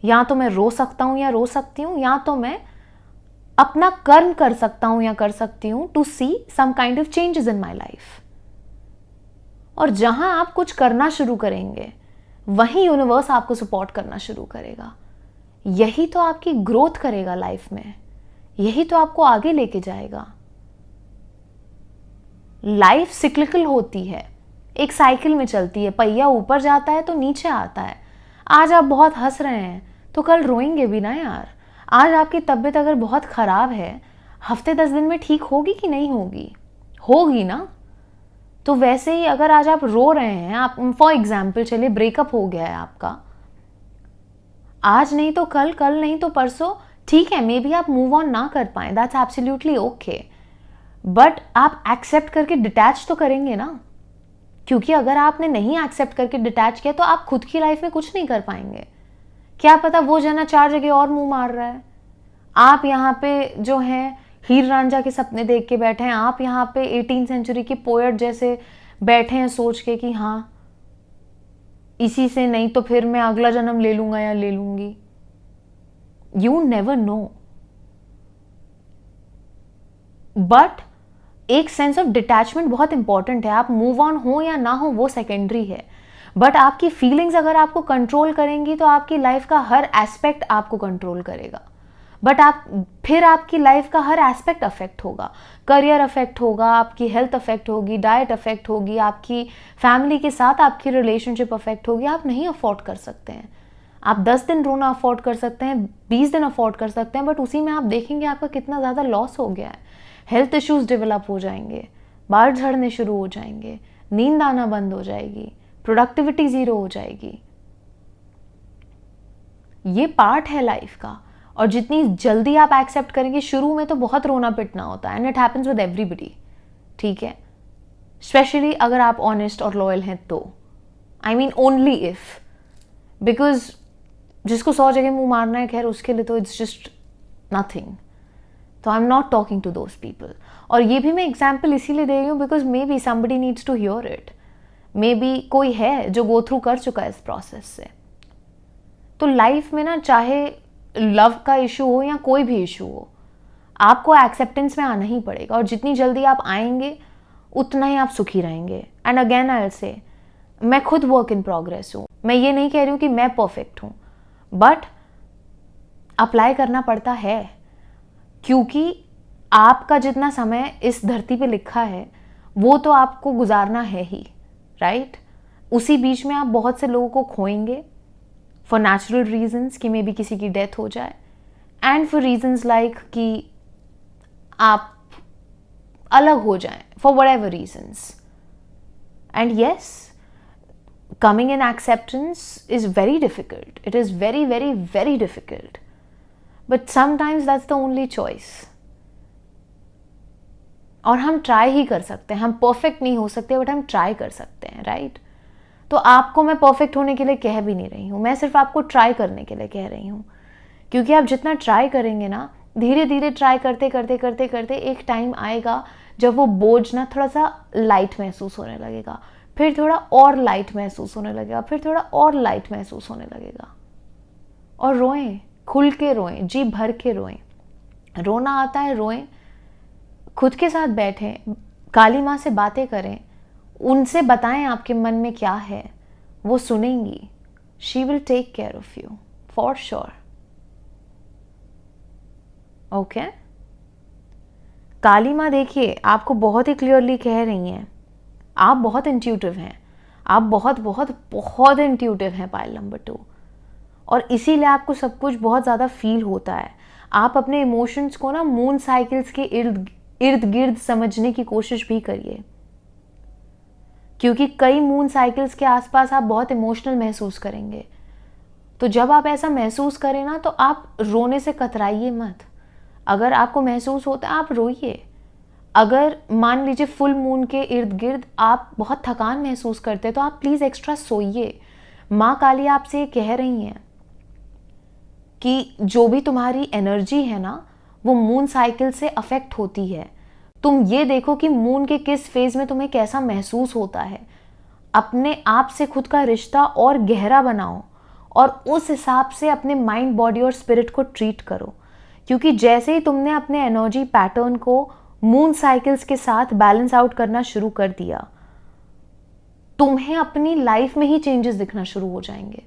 या तो मैं रो सकता हूं या रो सकती हूँ, या तो मैं अपना कर्म कर सकता हूं या कर सकती हूं to see some kind of changes in my life. और जहां आप कुछ करना शुरू करेंगे वहीं यूनिवर्स आपको सपोर्ट करना शुरू करेगा। यही तो आपकी ग्रोथ करेगा लाइफ में, यही तो आपको आगे लेके जाएगा। लाइफ सिक्लिकल होती है, एक साइकिल में चलती है, पहिया ऊपर जाता है तो नीचे आता है। आज आप बहुत हंस रहे हैं तो कल रोएंगे भी ना यार। आज आपकी तबीयत अगर बहुत खराब है, हफ्ते 10 दिन में ठीक होगी कि नहीं होगी? होगी ना। तो वैसे ही अगर आज आप रो रहे हैं, आप फॉर एग्जाम्पल चलिए ब्रेकअप हो गया है आपका, आज नहीं तो कल, कल नहीं तो परसों, ठीक है मे बी आप मूव ऑन ना कर पाए, दैट्स एब्सोल्युटली ओके, बट आप एक्सेप्ट करके डिटैच तो करेंगे ना। क्योंकि अगर आपने नहीं एक्सेप्ट करके डिटैच किया तो आप खुद की लाइफ में कुछ नहीं कर पाएंगे। क्या पता वो जना 4 जगह और मुंह मार रहा है, आप यहाँ पे जो है हीर रांझा के सपने देख के बैठे हैं, आप यहाँ पे 18th सेंचुरी के पोएट जैसे बैठे हैं सोच के कि हाँ इसी से नहीं तो फिर मैं अगला जन्म ले लूंगा या ले लूंगी। You never know. बट एक सेंस ऑफ डिटैचमेंट बहुत इंपॉर्टेंट है। आप मूव ऑन हो या ना हो वो सेकेंडरी है, बट आपकी फीलिंग्स अगर आपको कंट्रोल करेंगी तो आपकी लाइफ का हर एस्पेक्ट आपको कंट्रोल करेगा। बट फिर आपकी लाइफ का हर एस्पेक्ट अफेक्ट होगा, करियर अफेक्ट होगा, आपकी हेल्थ अफेक्ट होगी, डाइट अफेक्ट होगी, आपकी फैमिली के साथ आपकी रिलेशनशिप अफेक्ट होगी। आप नहीं अफोर्ड कर सकते हैं। आप 10 दिन रोना अफोर्ड कर सकते हैं, 20 दिन अफोर्ड कर सकते हैं, बट उसी में आप देखेंगे आपका कितना ज़्यादा लॉस हो गया है। हेल्थ इश्यूज डेवलप हो जाएंगे, बाल झड़ने शुरू हो जाएंगे, नींद आना बंद हो जाएगी, प्रोडक्टिविटी ज़ीरो हो जाएगी। ये पार्ट है लाइफ का। और जितनी जल्दी आप एक्सेप्ट करेंगे, शुरू में तो बहुत रोना पिटना होता है, and it happens with everybody, ठीक है, स्पेशली अगर आप ऑनेस्ट और लॉयल हैं तो, I mean only if, because जिसको 100 जगह मुंह मारना है खैर उसके लिए तो इट्स जस्ट नथिंग। तो I am not talking to those people. और ये भी मैं एग्जाम्पल इसीलिए दे रही हूँ because maybe somebody needs to hear it, maybe कोई है जो गो थ्रू कर चुका है इस प्रोसेस से। तो लाइफ में ना, चाहे लव का इशू हो या कोई भी इशू हो, आपको एक्सेप्टेंस में आना ही पड़ेगा। और जितनी जल्दी आप आएंगे उतना ही आप सुखी रहेंगे। And again I will say, मैं खुद वर्क इन प्रोग्रेस हूँ, मैं ये नहीं कह रही हूँ कि मैं परफेक्ट हूँ, बट अप्लाई करना पड़ता है। क्योंकि आपका जितना समय इस धरती पे लिखा है वो तो आपको गुजारना है ही, राइट। उसी बीच में आप बहुत से लोगों को खोएंगे फॉर नेचुरल रीजंस कि मे बी किसी की डेथ हो जाए, एंड फॉर रीजंस लाइक कि आप अलग हो जाएं, for whatever reasons. And yes, coming in acceptance is very difficult. It is very, very, very difficult. But sometimes that's the only choice. और हम ट्राई ही कर सकते हैं। हम परफेक्ट नहीं हो सकते बट हम ट्राई कर सकते हैं, राइट। तो आपको मैं परफेक्ट होने के लिए कह भी नहीं रही हूँ, मैं सिर्फ आपको ट्राई करने के लिए कह रही हूँ। क्योंकि आप जितना ट्राई करेंगे ना, धीरे धीरे ट्राई करते करते करते करते एक टाइम आएगा जब वो बोझ ना थोड़ा सा लाइट महसूस होने लगेगा, फिर थोड़ा और लाइट महसूस होने लगेगा, फिर थोड़ा और लाइट महसूस होने लगेगा। और रोएं, खुल के रोएं, जी भर के रोएं। रोना आता है रोएं, खुद के साथ बैठें, काली माँ से बातें करें, उनसे बताएं आपके मन में क्या है, वो सुनेंगी। She will take care of you for sure. Okay, Kali Maa देखिए आपको बहुत ही क्लियरली कह रही हैं, आप बहुत इंट्यूटिव हैं, आप बहुत बहुत बहुत इंट्यूटिव हैं पाइल नंबर 2, और इसीलिए आपको सब कुछ बहुत ज़्यादा फील होता है। आप अपने इमोशंस को ना मून साइकिल्स के इर्द गिर्द समझने की कोशिश भी करिए, क्योंकि कई मून साइकिल्स के आसपास आप बहुत इमोशनल महसूस करेंगे। तो जब आप ऐसा महसूस करें ना, तो आप रोने से कतराइए मत। अगर आपको महसूस होता है आप रोइए। अगर मान लीजिए फुल मून के इर्द गिर्द आप बहुत थकान महसूस करते हैं तो आप प्लीज़ एक्स्ट्रा सोइए। माँ काली आपसे ये कह रही हैं कि जो भी तुम्हारी एनर्जी है ना, वो मून साइकिल से अफेक्ट होती है। तुम ये देखो कि मून के किस फेज में तुम्हें कैसा महसूस होता है। अपने आप से खुद का रिश्ता और गहरा बनाओ और उस हिसाब से अपने माइंड, बॉडी और स्पिरिट को ट्रीट करो। क्योंकि जैसे ही तुमने अपने एनर्जी पैटर्न को मून साइकिल्स के साथ बैलेंस आउट करना शुरू कर दिया, तुम्हें अपनी लाइफ में ही चेंजेस दिखना शुरू हो जाएंगे।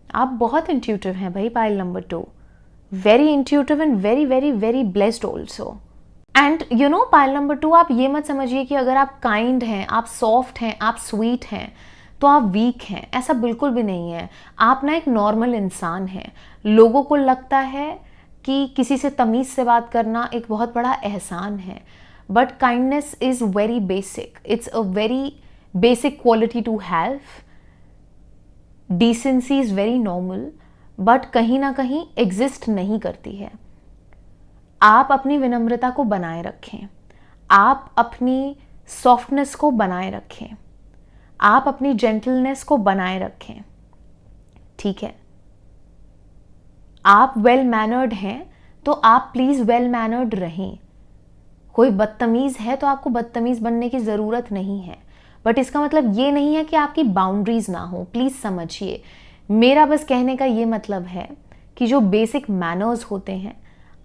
आप बहुत इंट्यूटिव हैं भाई, pile number 2, very intuitive and very very very blessed also. And you know pile number 2, आप ये मत समझिए कि अगर आप काइंड हैं, आप सॉफ्ट हैं, आप स्वीट हैं तो आप वीक हैं, ऐसा बिल्कुल भी नहीं है। आप ना एक नॉर्मल इंसान हैं। लोगों को लगता है कि किसी से तमीज़ से बात करना एक बहुत बड़ा एहसान है, but kindness is very basic, it's a very basic quality to have. Decency is very normal, but कहीं ना कहीं एग्जिस्ट नहीं करती है। आप अपनी विनम्रता को बनाए रखें, आप अपनी सॉफ्टनेस को बनाए रखें, आप अपनी जेंटलनेस को बनाए रखें, ठीक है। आप वेल मैनर्ड हैं तो आप प्लीज वेल मैनर्ड रहें। कोई बदतमीज है तो आपको बदतमीज बनने की जरूरत नहीं है, बट इसका मतलब ये नहीं है कि आपकी बाउंड्रीज ना हो। प्लीज समझिए, मेरा बस कहने का ये मतलब है कि जो बेसिक मैनर्स होते हैं,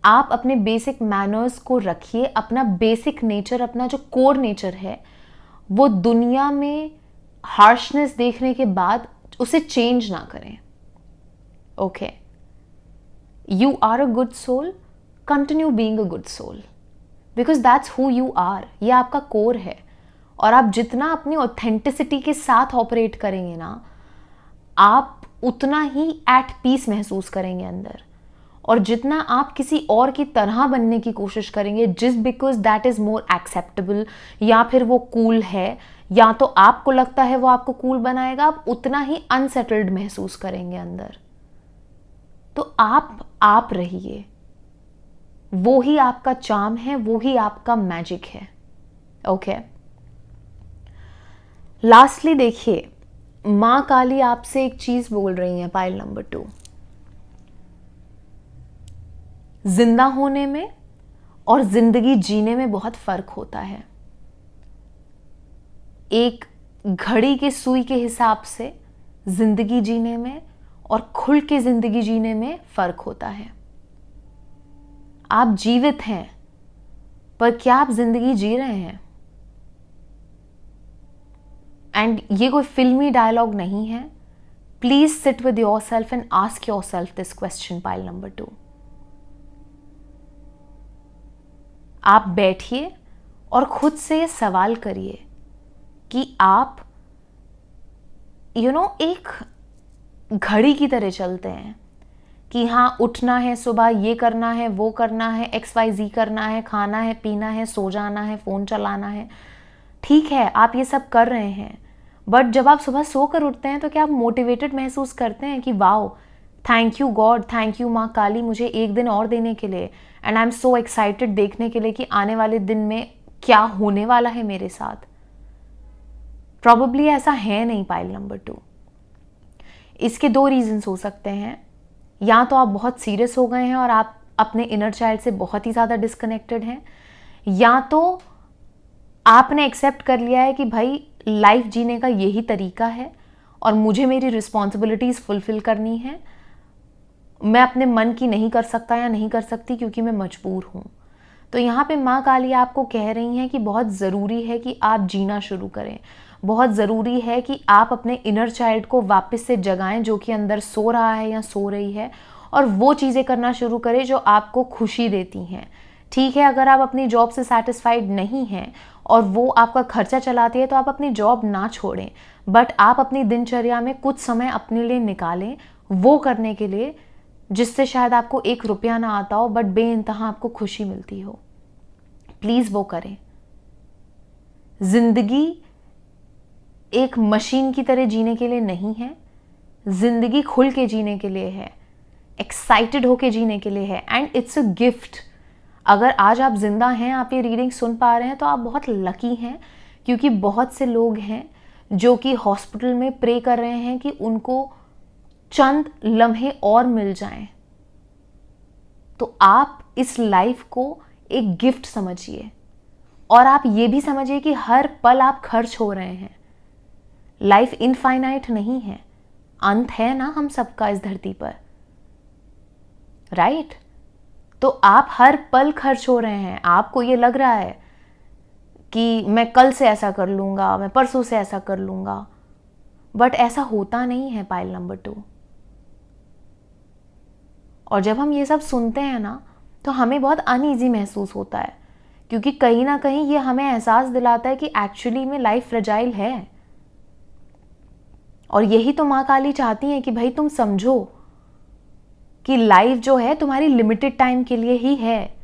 आप अपने बेसिक मैनर्स को रखिए। अपना बेसिक नेचर, अपना जो कोर नेचर है, वो दुनिया में हार्शनेस देखने के बाद उसे चेंज ना करें। Okay, you are a good soul, continue being a good soul, because that's who you are. ये आपका कोर है, और आप जितना अपनी ऑथेंटिसिटी के साथ ऑपरेट करेंगे ना, आप उतना ही एट पीस महसूस करेंगे अंदर। और जितना आप किसी और की तरह बनने की कोशिश करेंगे, जिस because that is more acceptable, या फिर वो कूल है, या तो आपको लगता है वो आपको कूल बनाएगा, आप उतना ही अनसेटल्ड महसूस करेंगे अंदर। तो आप रहिए, वो ही आपका चार्म है, वो ही आपका मैजिक है। ओके, लास्टली देखिए, मां काली आपसे एक चीज बोल रही है, पाइल नंबर 2, जिंदा होने में और जिंदगी जीने में बहुत फर्क होता है। एक घड़ी के सुई के हिसाब से जिंदगी जीने में और खुल के जिंदगी जीने में फर्क होता है। आप जीवित हैं, पर क्या आप जिंदगी जी रहे हैं? एंड ये कोई फिल्मी डायलॉग नहीं है। Please sit with your self and ask your self this question, pile number 2। आप बैठिए और खुद से ये सवाल करिए कि आप एक घड़ी की तरह चलते हैं कि हाँ, उठना है सुबह, ये करना है, वो करना है, XYZ करना है, खाना है, पीना है, सो जाना है, फ़ोन चलाना है। ठीक है, आप ये सब कर रहे हैं, बट जब आप सुबह सो कर उठते हैं तो क्या आप मोटिवेटेड महसूस करते हैं कि wow, thank you God, thank you माँ काली मुझे एक दिन और देने के लिए, and I am so excited देखने के लिए कि आने वाले दिन में क्या होने वाला है मेरे साथ? प्रॉबेबली ऐसा है नहीं, पाइल नंबर 2। इसके 2 रीजंस हो सकते हैं। या तो आप बहुत सीरियस हो गए हैं और आप अपने इनर चाइल्ड से बहुत ही ज़्यादा डिस्कनेक्टेड हैं, या तो आपने एक्सेप्ट कर लिया है कि भाई लाइफ जीने का यही तरीका है और मुझे मेरी रिस्पॉन्सिबिलिटीज़ फुलफिल करनी है, मैं अपने मन की नहीं कर सकता या नहीं कर सकती क्योंकि मैं मजबूर हूँ। तो यहाँ पे माँ काली आपको कह रही हैं कि बहुत ज़रूरी है कि आप जीना शुरू करें। बहुत ज़रूरी है कि आप अपने इनर चाइल्ड को वापस से जगाएं, जो कि अंदर सो रहा है या सो रही है, और वो चीज़ें करना शुरू करें जो आपको खुशी देती हैं। ठीक है, अगर आप अपनी जॉब से सेटिस्फाइड नहीं हैं और वो आपका खर्चा चलाती है तो आप अपनी जॉब ना छोड़ें, बट आप अपनी दिनचर्या में कुछ समय अपने लिए निकालें वो करने के लिए जिससे शायद आपको 1 रुपया ना आता हो, बट बेइंतहा आपको खुशी मिलती हो। प्लीज़ वो करें। जिंदगी एक मशीन की तरह जीने के लिए नहीं है, जिंदगी खुल के जीने के लिए है, एक्साइटेड होके जीने के लिए है, एंड इट्स अ गिफ्ट। अगर आज आप जिंदा हैं, आप ये रीडिंग सुन पा रहे हैं, तो आप बहुत लकी हैं, क्योंकि बहुत से लोग हैं जो कि हॉस्पिटल में प्रे कर रहे हैं कि उनको चंद लम्हे और मिल जाएं। तो आप इस लाइफ को एक गिफ्ट समझिए, और आप ये भी समझिए कि हर पल आप खर्च हो रहे हैं। लाइफ इनफाइनाइट नहीं है, अंत है ना हम सबका इस धरती पर, राइट? तो आप हर पल खर्च हो रहे हैं, आपको ये लग रहा है कि मैं कल से ऐसा कर लूंगा, मैं परसों से ऐसा कर लूंगा, बट ऐसा होता नहीं है पाइल नंबर 2। और जब हम ये सब सुनते हैं ना तो हमें बहुत अनईजी महसूस होता है, क्योंकि कहीं ना कहीं ये हमें एहसास दिलाता है कि एक्चुअली में लाइफ फ्रेजाइल है। और यही तो माँ काली चाहती है कि भाई तुम समझो कि लाइफ जो है तुम्हारी लिमिटेड टाइम के लिए ही है।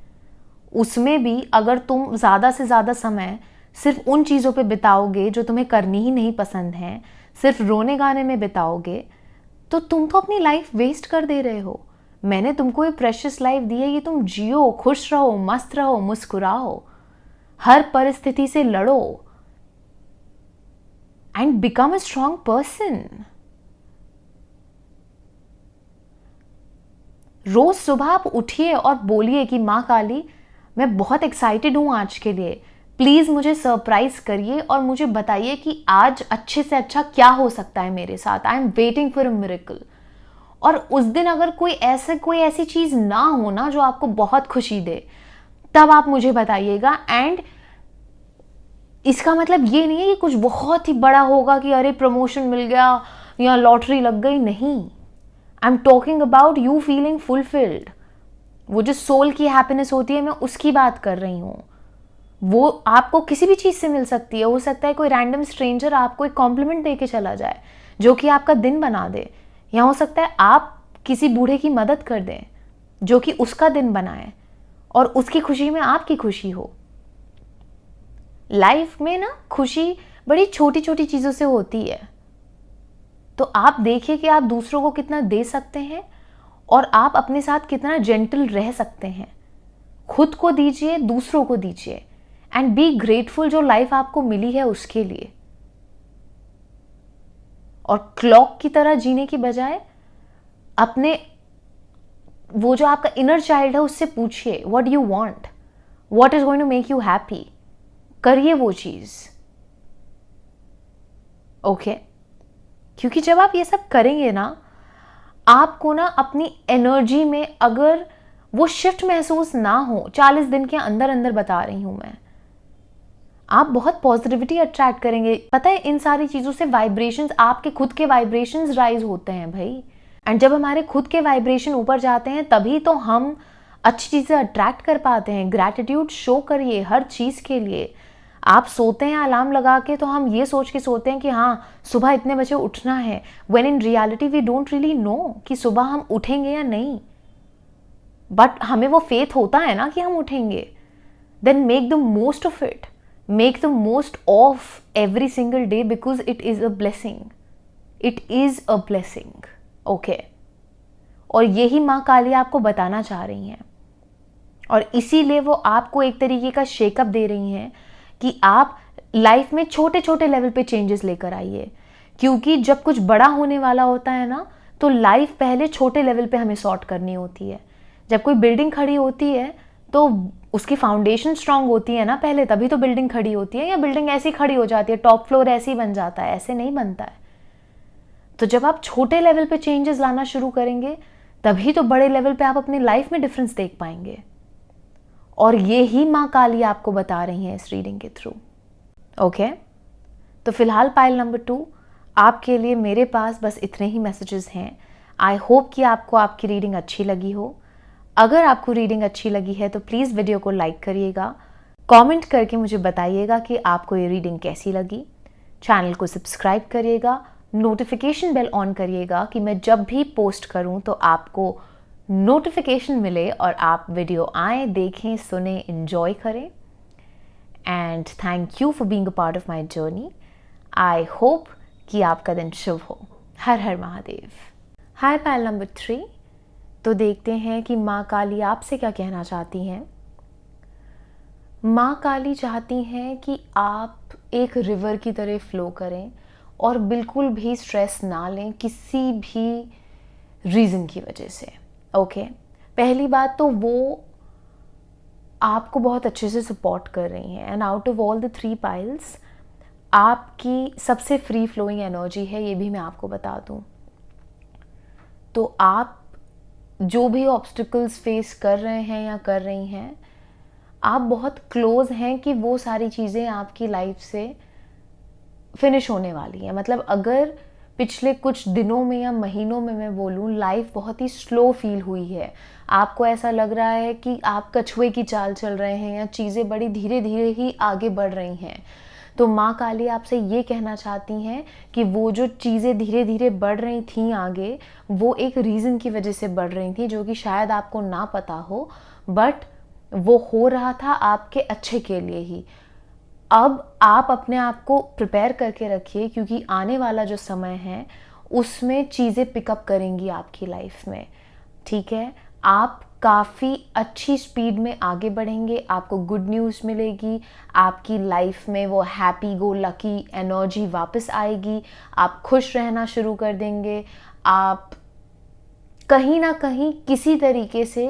उसमें भी अगर तुम ज़्यादा से ज़्यादा समय सिर्फ उन चीज़ों पे बिताओगे जो तुम्हें करनी ही नहीं पसंद हैं, सिर्फ रोने गाने में बिताओगे, तो तुम तो अपनी लाइफ वेस्ट कर दे रहे हो। मैंने तुमको ये प्रेशियस लाइफ दी है, ये तुम जियो, खुश रहो, मस्त रहो, मुस्कुराओ, हर परिस्थिति से लड़ो and become a strong person. रोज सुबह आप उठिए और बोलिए कि माँ काली, मैं बहुत एक्साइटेड हूं आज के लिए, प्लीज मुझे सरप्राइज करिए और मुझे बताइए कि आज अच्छे से अच्छा क्या हो सकता है मेरे साथ। I am waiting for a miracle. और उस दिन अगर कोई ऐसी चीज ना हो ना जो आपको बहुत खुशी दे, तब आप मुझे बताइएगा। एंड इसका मतलब ये नहीं है कि कुछ बहुत ही बड़ा होगा कि अरे प्रमोशन मिल गया या लॉटरी लग गई, नहीं। I am talking about you feeling fulfilled. वो जो सोल की हैप्पीनेस होती है, मैं उसकी बात कर रही हूँ। वो आपको किसी भी चीज़ से मिल सकती है। हो सकता है कोई रैंडम स्ट्रेंजर आपको एक कॉम्प्लीमेंट दे के चला जाए जो कि आपका दिन बना दे, या हो सकता है आप किसी बूढ़े की मदद कर दें जो कि उसका दिन बनाए और उसकी खुशी में आपकी खुशी हो। लाइफ में ना खुशी बड़ी छोटी छोटी चीज़ों से होती है। तो आप देखिए कि आप दूसरों को कितना दे सकते हैं और आप अपने साथ कितना जेंटल रह सकते हैं। खुद को दीजिए, दूसरों को दीजिए, एंड बी ग्रेटफुल जो लाइफ आपको मिली है उसके लिए। और क्लॉक की तरह जीने की बजाय अपने वो जो आपका इनर चाइल्ड है उससे पूछिए what you want, what is going to make you happy. करिए वो चीज, ओके? क्योंकि जब आप ये सब करेंगे ना, आपको ना अपनी एनर्जी में अगर वो शिफ्ट महसूस ना हो, 40 दिन के अंदर अंदर बता रही हूं मैं, आप बहुत पॉजिटिविटी अट्रैक्ट करेंगे। पता है इन सारी चीजों से वाइब्रेशंस, आपके खुद के वाइब्रेशंस राइज होते हैं भाई। एंड जब हमारे खुद के वाइब्रेशन ऊपर जाते हैं तभी तो हम अच्छी चीजें अट्रैक्ट कर पाते हैं। ग्रैटिट्यूड शो करिए हर चीज के लिए। आप सोते हैं अलार्म लगा के, तो हम ये सोच के सोते हैं कि हाँ सुबह इतने बजे उठना है, when in reality we don't really know कि सुबह हम उठेंगे या नहीं, बट हमें वो फेथ होता है ना कि हम उठेंगे। Then make the most of it, make the most of every single day, because it is a blessing, it is a blessing, okay? और यही माँ काली आपको बताना चाह रही हैं, और इसीलिए वो आपको एक तरीके का शेकअप दे रही हैं कि आप लाइफ में छोटे छोटे लेवल पे चेंजेस लेकर आइए। क्योंकि जब कुछ बड़ा होने वाला होता है ना, तो लाइफ पहले छोटे लेवल पे हमें सॉर्ट करनी होती है। जब कोई बिल्डिंग खड़ी होती है तो उसकी फाउंडेशन स्ट्रांग होती है ना पहले, तभी तो बिल्डिंग खड़ी होती है। या बिल्डिंग ऐसी खड़ी हो जाती है, टॉप फ्लोर ऐसे ही बन जाता है? ऐसे नहीं बनता है। तो जब आप छोटे लेवल पे चेंजेस लाना शुरू करेंगे, तभी तो बड़े लेवल पे आप अपनी लाइफ में डिफरेंस देख पाएंगे। और ये ही माँ काली आपको बता रही हैं इस रीडिंग के थ्रू, ओके? तो फिलहाल पाइल नंबर 2 आपके लिए मेरे पास बस इतने ही मैसेजेस हैं। आई होप कि आपको आपकी रीडिंग अच्छी लगी हो। अगर आपको रीडिंग अच्छी लगी है तो प्लीज़ वीडियो को लाइक करिएगा, कमेंट करके मुझे बताइएगा कि आपको ये रीडिंग कैसी लगी। चैनल को सब्सक्राइब करिएगा, नोटिफिकेशन बेल ऑन करिएगा कि मैं जब भी पोस्ट करूं तो आपको नोटिफिकेशन मिले और आप वीडियो आए, देखें, सुने, एंजॉय करें। And thank you for being a part of my journey. I hope कि आपका दिन शुभ हो। हर हर महादेव। हाय पाइल नंबर 3। तो देखते हैं कि माँ काली आपसे क्या कहना चाहती हैं। माँ काली चाहती हैं कि आप एक रिवर की तरह फ्लो करें और बिल्कुल भी स्ट्रेस ना लें किसी भी रीज़न की वजह से, ओके? पहली बात तो वो आपको बहुत अच्छे से सपोर्ट कर रही हैं। And out of all the 3 piles, आपकी सबसे फ्री फ्लोइंग एनर्जी है, ये भी मैं आपको बता दूं। तो आप जो भी ऑब्स्टिकल्स फेस कर रहे हैं या कर रही हैं, आप बहुत क्लोज हैं कि वो सारी चीज़ें आपकी लाइफ से फिनिश होने वाली है। मतलब अगर पिछले कुछ दिनों में या महीनों में मैं बोलूँ, लाइफ बहुत ही स्लो फील हुई है, आपको ऐसा लग रहा है कि आप कछुए की चाल चल रहे हैं या चीज़ें बड़ी धीरे धीरे ही आगे बढ़ रही हैं, तो माँ काली आपसे ये कहना चाहती हैं कि वो जो चीज़ें धीरे धीरे बढ़ रही थी आगे, वो एक रीज़न की वजह से बढ़ रही थी जो कि शायद आपको ना पता हो, बट वो हो रहा था आपके अच्छे के लिए ही। अब आप अपने आप को प्रिपेयर करके रखिए, क्योंकि आने वाला जो समय है उसमें चीज़ें पिकअप करेंगी आपकी लाइफ में। ठीक है, आप काफ़ी अच्छी स्पीड में आगे बढ़ेंगे, आपको गुड न्यूज़ मिलेगी, आपकी लाइफ में वो हैप्पी गो लकी एनर्जी वापस आएगी, आप खुश रहना शुरू कर देंगे, आप कहीं ना कहीं किसी तरीके से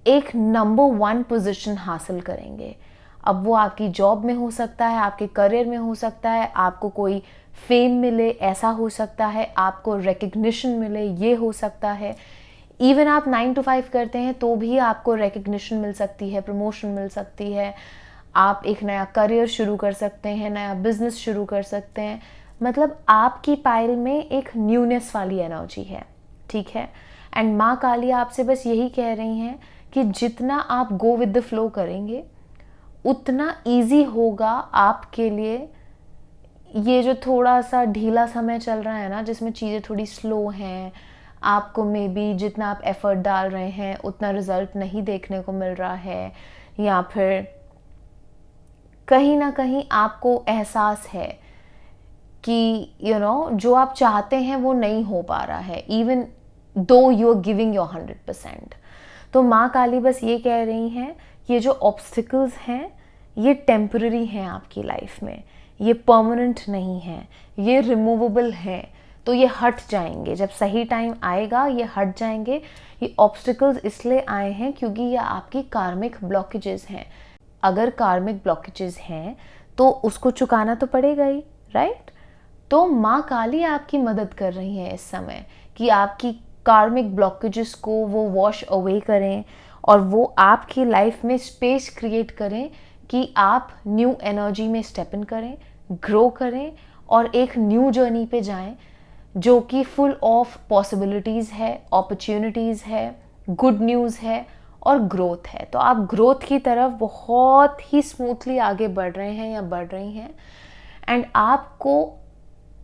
एक नंबर 1 पोजीशन हासिल करेंगे। अब वो आपकी जॉब में हो सकता है, आपके करियर में हो सकता है, आपको कोई फेम मिले ऐसा हो सकता है, आपको रिकग्निशन मिले ये हो सकता है। इवन आप 9 to 5 करते हैं तो भी आपको रिकग्निशन मिल सकती है, प्रमोशन मिल सकती है, आप एक नया करियर शुरू कर सकते हैं, नया बिजनेस शुरू कर सकते हैं। मतलब आपकी पाइल में एक न्यूनेस वाली एनर्जी है। ठीक है, एंड माँ काली आपसे बस यही कह रही हैं कि जितना आप गो विद द फ्लो करेंगे उतना इजी होगा आपके लिए। ये जो थोड़ा सा ढीला समय चल रहा है ना, जिसमें चीज़ें थोड़ी स्लो हैं, आपको मे बी जितना आप एफर्ट डाल रहे हैं उतना रिजल्ट नहीं देखने को मिल रहा है, या फिर कहीं ना कहीं आपको एहसास है कि जो आप चाहते हैं वो नहीं हो पा रहा है, even though you are giving your 100%। तो माँ काली बस ये कह रही हैं, ये जो ऑब्स्टिकल्स हैं ये टेम्पररी हैं आपकी लाइफ में, ये परमानेंट नहीं हैं, ये रिमूवेबल हैं। तो ये हट जाएंगे, जब सही टाइम आएगा ये हट जाएंगे। ये ऑब्स्टिकल्स इसलिए आए हैं क्योंकि ये आपकी कार्मिक ब्लॉकेजेस हैं। अगर कार्मिक ब्लॉकेजेस हैं तो उसको चुकाना तो पड़ेगा ही, राइट? तो माँ काली आपकी मदद कर रही है इस समय कि आपकी कार्मिक ब्लॉकेजेस को वो वॉश अवे करें और वो आपकी लाइफ में स्पेस क्रिएट करें कि आप न्यू एनर्जी में स्टेप इन करें, ग्रो करें और एक न्यू जर्नी पे जाएं जो कि फुल ऑफ पॉसिबिलिटीज़ है, अपॉर्चुनिटीज़ है, गुड न्यूज़ है और ग्रोथ है। तो आप ग्रोथ की तरफ बहुत ही स्मूथली आगे बढ़ रहे हैं या बढ़ रही हैं, एंड आपको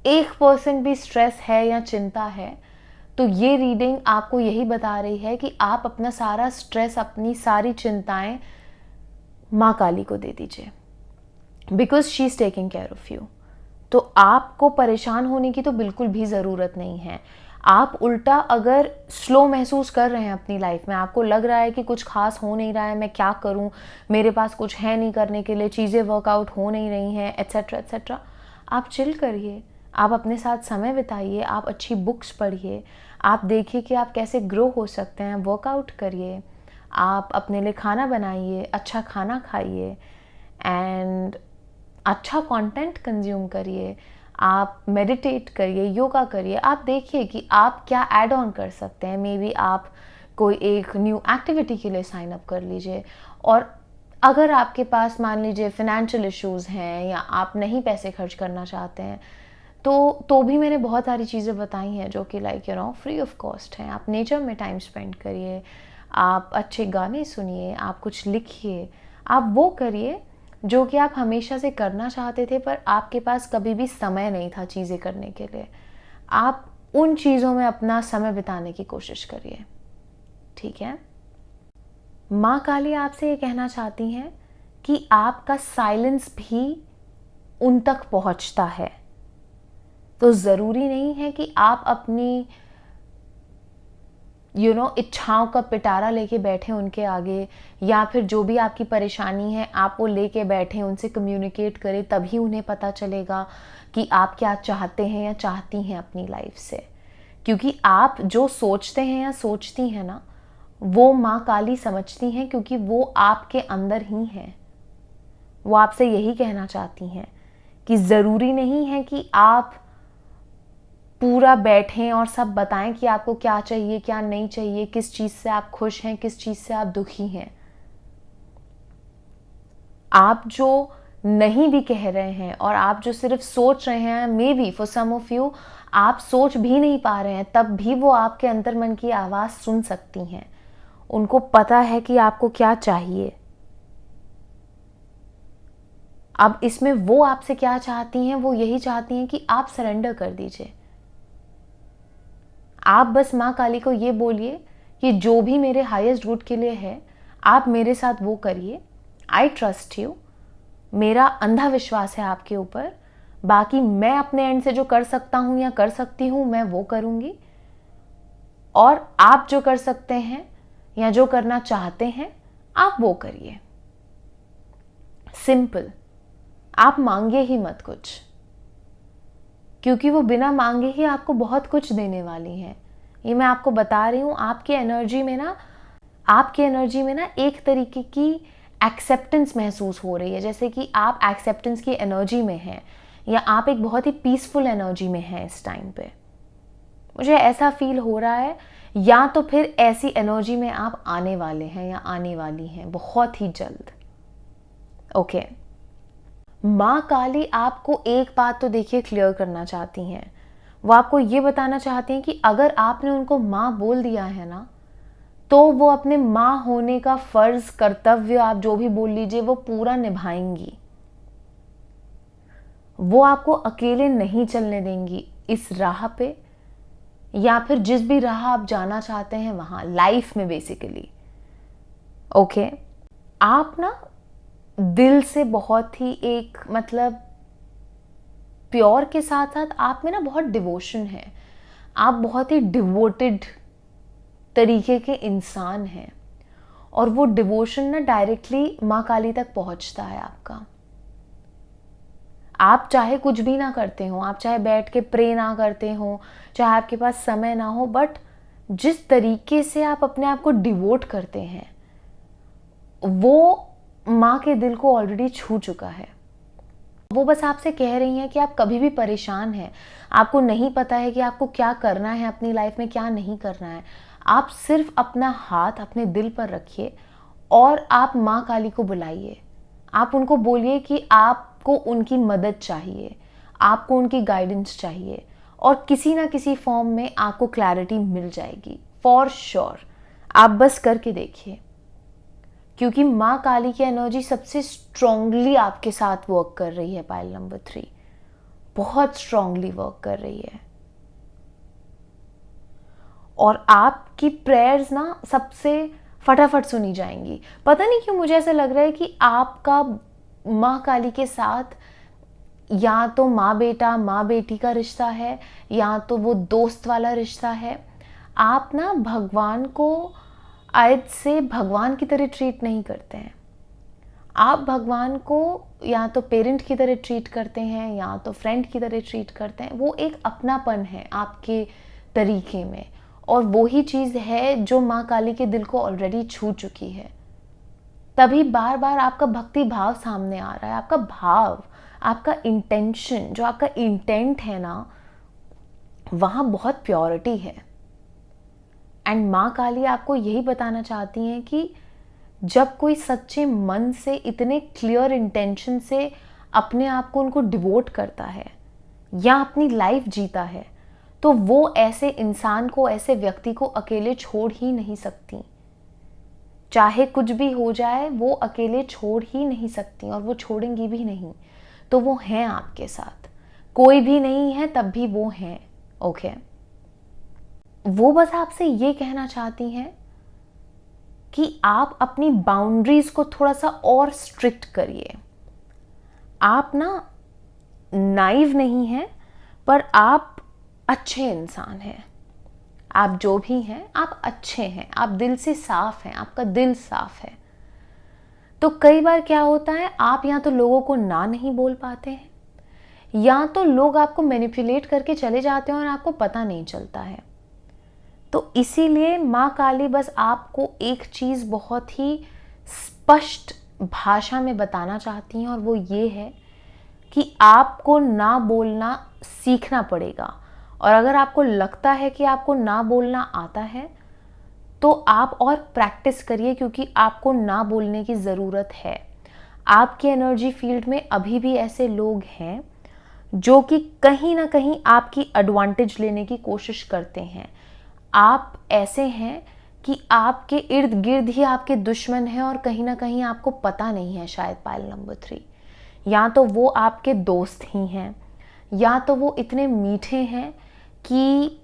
1% भी स्ट्रेस है या चिंता है तो ये रीडिंग आपको यही बता रही है कि आप अपना सारा स्ट्रेस, अपनी सारी चिंताएं माँ काली को दे दीजिए, because she is taking care of you. तो आपको परेशान होने की तो बिल्कुल भी ज़रूरत नहीं है। आप उल्टा अगर स्लो महसूस कर रहे हैं अपनी लाइफ में, आपको लग रहा है कि कुछ खास हो नहीं रहा है, मैं क्या करूं, मेरे पास कुछ है नहीं करने के लिए, चीज़ें वर्कआउट हो नहीं रही हैं, एट्सेट्रा एट्सेट्रा, आप चिल करिए, आप अपने साथ समय बिताइए, आप अच्छी बुक्स पढ़िए, आप देखिए कि आप कैसे ग्रो हो सकते हैं, वर्कआउट करिए, आप अपने लिए खाना बनाइए, अच्छा खाना खाइए एंड अच्छा कंटेंट कंज्यूम करिए, आप मेडिटेट करिए, योगा करिए। आप देखिए कि आप क्या ऐड ऑन कर सकते हैं। मे बी आप कोई एक न्यू एक्टिविटी के लिए साइन अप कर लीजिए। और अगर आपके पास मान लीजिए फिनेंशियल इश्यूज़ हैं या आप नहीं पैसे खर्च करना चाहते हैं तो भी मैंने बहुत सारी चीज़ें बताई हैं जो कि लाइक फ्री ऑफ कॉस्ट हैं। आप नेचर में टाइम स्पेंड करिए, आप अच्छे गाने सुनिए, आप कुछ लिखिए, आप वो करिए जो कि आप हमेशा से करना चाहते थे पर आपके पास कभी भी समय नहीं था चीज़ें करने के लिए। आप उन चीज़ों में अपना समय बिताने की कोशिश करिए। ठीक है, माँ काली आपसे ये कहना चाहती हैं कि आपका साइलेंस भी उन तक पहुँचता है। तो ज़रूरी नहीं है कि आप अपनी इच्छाओं का पिटारा लेके बैठे उनके आगे, या फिर जो भी आपकी परेशानी है आप वो लेके बैठे उनसे कम्युनिकेट करें, तभी उन्हें पता चलेगा कि आप क्या चाहते हैं या चाहती हैं अपनी लाइफ से। क्योंकि आप जो सोचते हैं या सोचती हैं ना, वो माँ काली समझती हैं, क्योंकि वो आपके अंदर ही हैं। वो आपसे यही कहना चाहती हैं कि ज़रूरी नहीं है कि आप पूरा बैठें और सब बताएं कि आपको क्या चाहिए, क्या नहीं चाहिए, किस चीज़ से आप खुश हैं, किस चीज़ से आप दुखी हैं। आप जो नहीं भी कह रहे हैं और आप जो सिर्फ सोच रहे हैं, maybe for some of you आप सोच भी नहीं पा रहे हैं, तब भी वो आपके अंतर मन की आवाज़ सुन सकती हैं। उनको पता है कि आपको क्या चाहिए। अब इसमें वो आपसे क्या चाहती हैं, वो यही चाहती हैं कि आप सरेंडर कर दीजिए। आप बस माँ काली को ये बोलिए कि जो भी मेरे हाईएस्ट गुड के लिए है, आप मेरे साथ वो करिए। आई ट्रस्ट यू, मेरा अंधा विश्वास है आपके ऊपर। बाकी मैं अपने एंड से जो कर सकता हूँ या कर सकती हूँ, मैं वो करूँगी। और आप जो कर सकते हैं या जो करना चाहते हैं, आप वो करिए। सिंपल। आप मांगे ही मत कुछ, क्योंकि वो बिना मांगे ही आपको बहुत कुछ देने वाली हैं। ये मैं आपको बता रही हूँ। आपकी एनर्जी में ना एक तरीके की एक्सेप्टेंस महसूस हो रही है, जैसे कि आप एक्सेप्टेंस की एनर्जी में हैं या आप एक बहुत ही पीसफुल एनर्जी में हैं इस टाइम पे। मुझे ऐसा फील हो रहा है, या तो फिर ऐसी एनर्जी में आप आने वाले हैं या आने वाली हैं बहुत ही जल्द। ओके। माँ काली आपको एक बात तो देखिए क्लियर करना चाहती हैं। वो आपको ये बताना चाहती हैं कि अगर आपने उनको माँ बोल दिया है ना, तो वो अपने माँ होने का फर्ज, कर्तव्य, आप जो भी बोल लीजिए, वो पूरा निभाएंगी। वो आपको अकेले नहीं चलने देंगी इस राह पे, या फिर जिस भी राह आप जाना चाहते हैं वहां लाइफ में बेसिकली। ओके। आप ना दिल से बहुत ही एक मतलब प्योर के साथ साथ आप में ना बहुत डिवोशन है। आप बहुत ही डिवोटेड तरीके के इंसान हैं, और वो डिवोशन ना डायरेक्टली माँ काली तक पहुंचता है आपका। आप चाहे कुछ भी ना करते हो, आप चाहे बैठ के प्रे ना करते हो, चाहे आपके पास समय ना हो, बट जिस तरीके से आप अपने आप को डिवोट करते हैं, वो माँ के दिल को ऑलरेडी छू चुका है। वो बस आपसे कह रही हैं कि आप कभी भी परेशान हैं, आपको नहीं पता है कि आपको क्या करना है अपनी लाइफ में, क्या नहीं करना है, आप सिर्फ अपना हाथ अपने दिल पर रखिए और आप माँ काली को बुलाइए। आप उनको बोलिए कि आपको उनकी मदद चाहिए, आपको उनकी गाइडेंस चाहिए, और किसी ना किसी फॉर्म में आपको क्लैरिटी मिल जाएगी फॉर श्योर। आप बस करके देखिए, क्योंकि माँ काली की एनर्जी सबसे स्ट्रांगली आपके साथ वर्क कर रही है। पाइल नंबर 3 बहुत स्ट्रांगली वर्क कर रही है, और आपकी प्रेयर्स ना सबसे फटाफट सुनी जाएंगी। पता नहीं क्यों मुझे ऐसा लग रहा है कि आपका माँ काली के साथ या तो माँ बेटा माँ बेटी का रिश्ता है, या तो वो दोस्त वाला रिश्ता है। आप ना भगवान को आयत से भगवान की तरह ट्रीट नहीं करते हैं। आप भगवान को या तो पेरेंट की तरह ट्रीट करते हैं या तो फ्रेंड की तरह ट्रीट करते हैं। वो एक अपनापन है आपके तरीके में, और वो ही चीज़ है जो माँ काली के दिल को ऑलरेडी छू चुकी है। तभी बार बार आपका भक्ति भाव सामने आ रहा है। आपका भाव, आपका इंटेंशन, जो आपका इंटेंट है ना, वहाँ बहुत प्योरिटी है। एंड माँ काली आपको यही बताना चाहती हैं कि जब कोई सच्चे मन से, इतने क्लियर इंटेंशन से अपने आप को उनको डिवोट करता है या अपनी लाइफ जीता है, तो वो ऐसे इंसान को, ऐसे व्यक्ति को अकेले छोड़ ही नहीं सकती। चाहे कुछ भी हो जाए, वो अकेले छोड़ ही नहीं सकती, और वो छोड़ेंगी भी नहीं। तो वो हैं आपके साथ। कोई भी नहीं है तब भी वो हैं। ओके। वो बस आपसे ये कहना चाहती हैं कि आप अपनी बाउंड्रीज को थोड़ा सा और स्ट्रिक्ट करिए। आप ना नाइव नहीं हैं, पर आप अच्छे इंसान हैं। आप जो भी हैं, आप अच्छे हैं, आप दिल से साफ हैं, आपका दिल साफ है। तो कई बार क्या होता है, आप या तो लोगों को ना नहीं बोल पाते हैं, या तो लोग आपको मैनिपुलेट करके चले जाते हैं और आपको पता नहीं चलता है। तो इसीलिए माँ काली बस आपको एक चीज़ बहुत ही स्पष्ट भाषा में बताना चाहती हैं, और वो ये है कि आपको ना बोलना सीखना पड़ेगा। और अगर आपको लगता है कि आपको ना बोलना आता है तो आप और प्रैक्टिस करिए, क्योंकि आपको ना बोलने की ज़रूरत है। आपके एनर्जी फील्ड में अभी भी ऐसे लोग हैं जो कि कहीं ना कहीं आपकी एडवांटेज लेने की कोशिश करते हैं। आप ऐसे हैं कि आपके इर्द गिर्द ही आपके दुश्मन हैं और कहीं ना कहीं आपको पता नहीं है शायद। पाइल नंबर 3, या तो वो आपके दोस्त ही हैं, या तो वो इतने मीठे हैं कि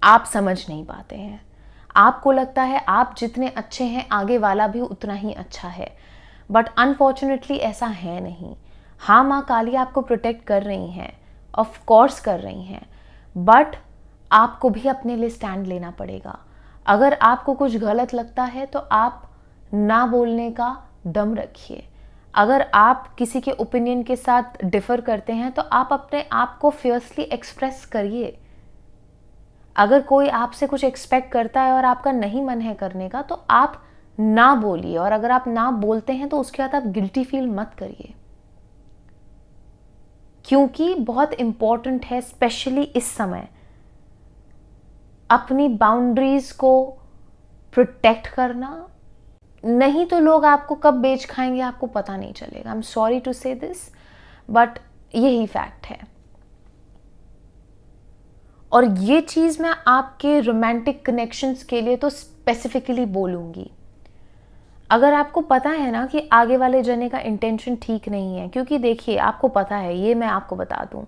आप समझ नहीं पाते हैं। आपको लगता है आप जितने अच्छे हैं आगे वाला भी उतना ही अच्छा है, बट अनफॉर्चुनेटली ऐसा है नहीं। हाँ, माँ काली आपको प्रोटेक्ट कर रही हैं, ऑफ कोर्स कर रही हैं, बट आपको भी अपने लिए स्टैंड लेना पड़ेगा। अगर आपको कुछ गलत लगता है तो आप ना बोलने का दम रखिए। अगर आप किसी के ओपिनियन के साथ डिफर करते हैं तो आप अपने आप को फियर्सली एक्सप्रेस करिए। अगर कोई आपसे कुछ एक्सपेक्ट करता है और आपका नहीं मन है करने का तो आप ना बोलिए, और अगर आप ना बोलते हैं तो उसके बाद आप गिल्टी फील मत करिए, क्योंकि बहुत इंपॉर्टेंट है स्पेशली इस समय अपनी बाउंड्रीज को प्रोटेक्ट करना। नहीं तो लोग आपको कब बेच खाएंगे आपको पता नहीं चलेगा। आई एम सॉरी टू से दिस, बट यही फैक्ट है। और ये चीज़ मैं आपके रोमांटिक कनेक्शंस के लिए तो स्पेसिफिकली बोलूँगी। अगर आपको पता है ना कि आगे वाले जने का इंटेंशन ठीक नहीं है, क्योंकि देखिए आपको पता है, ये मैं आपको बता दूं,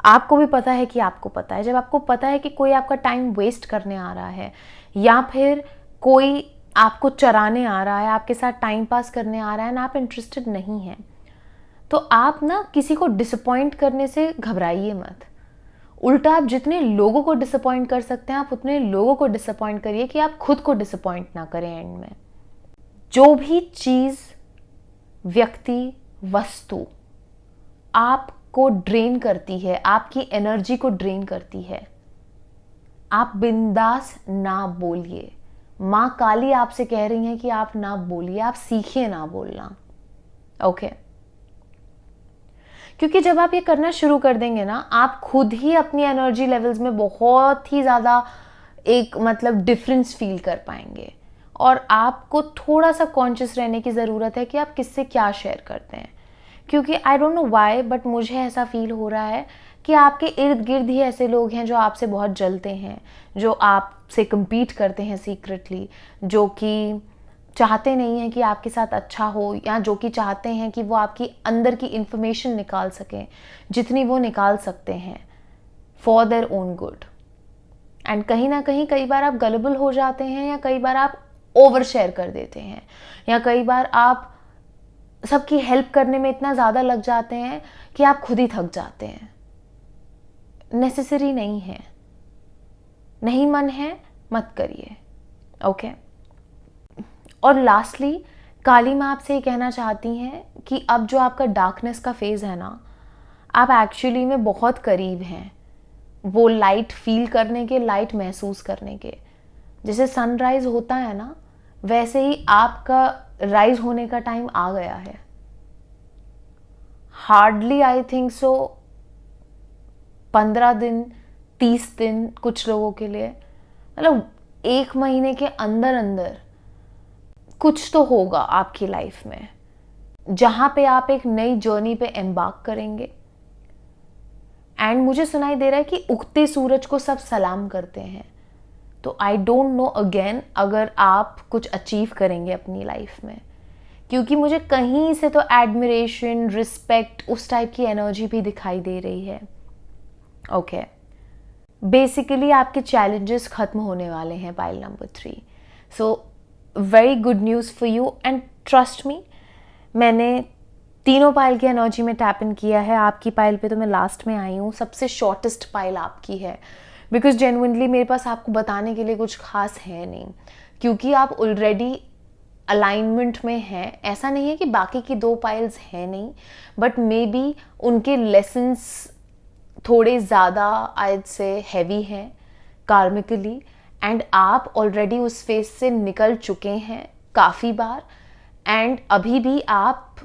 आपको भी पता है कि आपको पता है, जब आपको पता है कि कोई आपका टाइम वेस्ट करने आ रहा है या फिर कोई आपको चराने आ रहा है, आपके साथ टाइम पास करने आ रहा है ना, आप इंटरेस्टेड नहीं हैं, तो आप ना किसी को डिसअपॉइंट करने से घबराइए मत। उल्टा आप जितने लोगों को डिसअपॉइंट कर सकते हैं आप उतने लोगों को डिसअपॉइंट करिए कि आप खुद को डिसअपॉइंट ना करें एंड में। जो भी चीज़, व्यक्ति, वस्तु आपको ड्रेन करती है, आपकी एनर्जी को ड्रेन करती है, आप बिंदास ना बोलिए। माँ काली आपसे कह रही हैं कि आप ना बोलिए, आप सीखिए ना बोलना। ओके? क्योंकि जब आप ये करना शुरू कर देंगे ना, आप खुद ही अपनी एनर्जी लेवल्स में बहुत ही ज़्यादा एक मतलब डिफरेंस फील कर पाएंगे। और आपको थोड़ा सा कॉन्शियस रहने की ज़रूरत है कि आप किससे क्या शेयर करते हैं, क्योंकि I don't know why but मुझे ऐसा फील हो रहा है कि आपके इर्द गिर्द ही ऐसे लोग हैं जो आपसे बहुत जलते हैं, जो आपसे compete करते हैं सीक्रेटली, जो कि चाहते नहीं हैं कि आपके साथ अच्छा हो, या जो कि चाहते हैं कि वो आपकी अंदर की इंफॉर्मेशन निकाल सकें जितनी वो निकाल सकते हैं for their own good. And कहीं ना कहीं कई बार आप गलेबल हो जाते हैं, या कई बार आप ओवर शेयर कर देते हैं, या कई बार आप सबकी हेल्प करने में इतना ज़्यादा लग जाते हैं कि आप खुद ही थक जाते हैं। नेसेसरी नहीं है, नहीं मन है मत करिए। ओके? और लास्टली काली माँ आपसे ये कहना चाहती हैं कि अब जो आपका डार्कनेस का फेज़ है ना, आप एक्चुअली में बहुत करीब हैं वो लाइट फील करने के, लाइट महसूस करने के। जैसे सनराइज होता है ना, वैसे ही आपका राइज होने का टाइम आ गया है। हार्डली आई थिंक सो 15 दिन, 30 दिन कुछ लोगों के लिए, मतलब 1 महीने के अंदर अंदर कुछ तो होगा आपकी लाइफ में जहां पे आप एक नई जर्नी पे एम्बार्क करेंगे। एंड मुझे सुनाई दे रहा है कि उगते सूरज को सब सलाम करते हैं। तो आई डोंट नो अगेन अगर आप कुछ अचीव करेंगे अपनी लाइफ में, क्योंकि मुझे कहीं से तो एडमिरेशन, रिस्पेक्ट, उस टाइप की एनर्जी भी दिखाई दे रही है। ओके? बेसिकली आपके चैलेंजेस खत्म होने वाले हैं pile number 3। So very good news for you and trust me, मैंने तीनों पाइल की एनर्जी में टैप इन किया है। आपकी पाइल पे तो मैं लास्ट में आई हूँ, सबसे शॉर्टेस्ट पाइल आपकी है, बिकॉज जेन्युइनली मेरे पास आपको बताने के लिए कुछ खास है नहीं, क्योंकि आप ऑलरेडी अलाइनमेंट में हैं। ऐसा नहीं है कि बाकी की 2 पाइल्स हैं नहीं, बट मे बी उनके लेसन्स थोड़े ज़्यादा आई से हैवी हैं कार्मिकली, एंड आप ऑलरेडी उस फेज से निकल चुके हैं काफ़ी बार, एंड अभी भी आप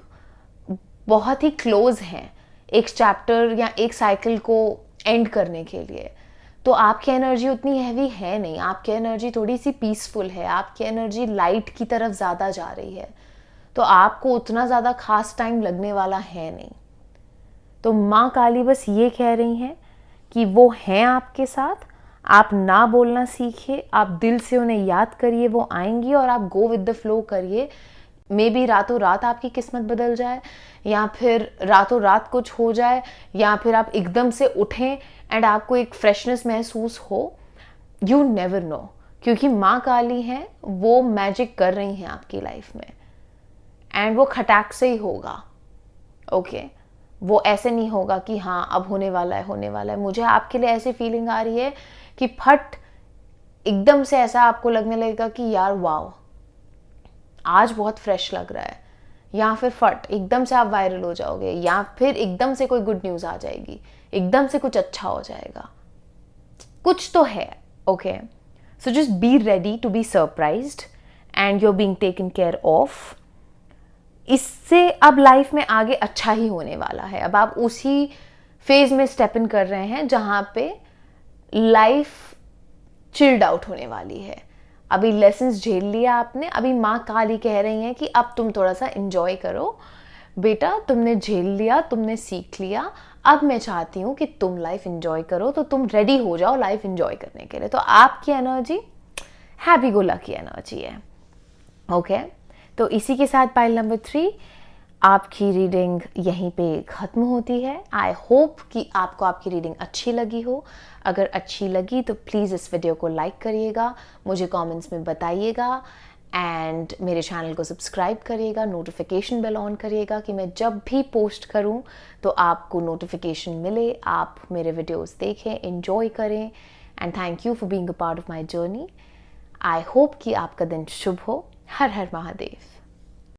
बहुत ही क्लोज हैं एक चैप्टर या एक साइकिल को एंड करने के लिए। तो आपकी एनर्जी उतनी हैवी है नहीं, आपकी एनर्जी थोड़ी सी पीसफुल है, आपकी एनर्जी लाइट की तरफ ज़्यादा जा रही है। तो आपको उतना ज़्यादा खास टाइम लगने वाला है नहीं। तो माँ काली बस ये कह रही हैं कि वो हैं आपके साथ। आप ना बोलना सीखिए, आप दिल से उन्हें याद करिए, वो आएंगी और आप गो विद द फ्लो करिए। मे बी रातों रात आपकी किस्मत बदल जाए, या फिर रातों रात कुछ हो जाए, या फिर आप एकदम से उठें एंड आपको एक फ्रेशनेस महसूस हो। यू नेवर नो, क्योंकि माँ काली हैं, वो मैजिक कर रही हैं आपकी लाइफ में, एंड वो खटाक से ही होगा। ओके वो ऐसे नहीं होगा कि हाँ अब होने वाला है, होने वाला है। मुझे आपके लिए ऐसी फीलिंग आ रही है कि फट एकदम से ऐसा आपको लगने लगेगा कि यार वाओ आज बहुत फ्रेश लग रहा है, या फिर फट एकदम से आप वायरल हो जाओगे, या फिर एकदम से कोई गुड न्यूज़ आ जाएगी, एकदम से कुछ अच्छा हो जाएगा, कुछ तो है। Okay so just be ready to be surprised and you are being taken care of. इससे अब लाइफ में आगे अच्छा ही होने वाला है। अब आप उसी फेज में स्टेप इन कर रहे हैं जहां पे लाइफ चिल्ड आउट होने वाली है। अभी लेसन्स झेल लिया आपने, अभी माँ काली कह रही हैं कि अब तुम थोड़ा सा इंजॉय करो बेटा, तुमने झेल लिया, तुमने सीख लिया, अब मैं चाहती हूँ कि तुम लाइफ इंजॉय करो। तो तुम रेडी हो जाओ लाइफ इंजॉय करने के लिए। तो आपकी energy happy go lucky energy है। ओके तो इसी के साथ पाइल नंबर 3 आपकी रीडिंग यहीं पे ख़त्म होती है। आई होप कि आपको आपकी रीडिंग अच्छी लगी हो। अगर अच्छी लगी तो प्लीज़ इस वीडियो को लाइक करिएगा, मुझे कमेंट्स में बताइएगा, एंड मेरे चैनल को सब्सक्राइब करिएगा, नोटिफिकेशन बेल ऑन करिएगा कि मैं जब भी पोस्ट करूं तो आपको नोटिफिकेशन मिले, आप मेरे वीडियोस देखें, एंजॉय करें। And thank you for being a part of my journey. I hope कि आपका दिन शुभ हो। हर हर महादेव।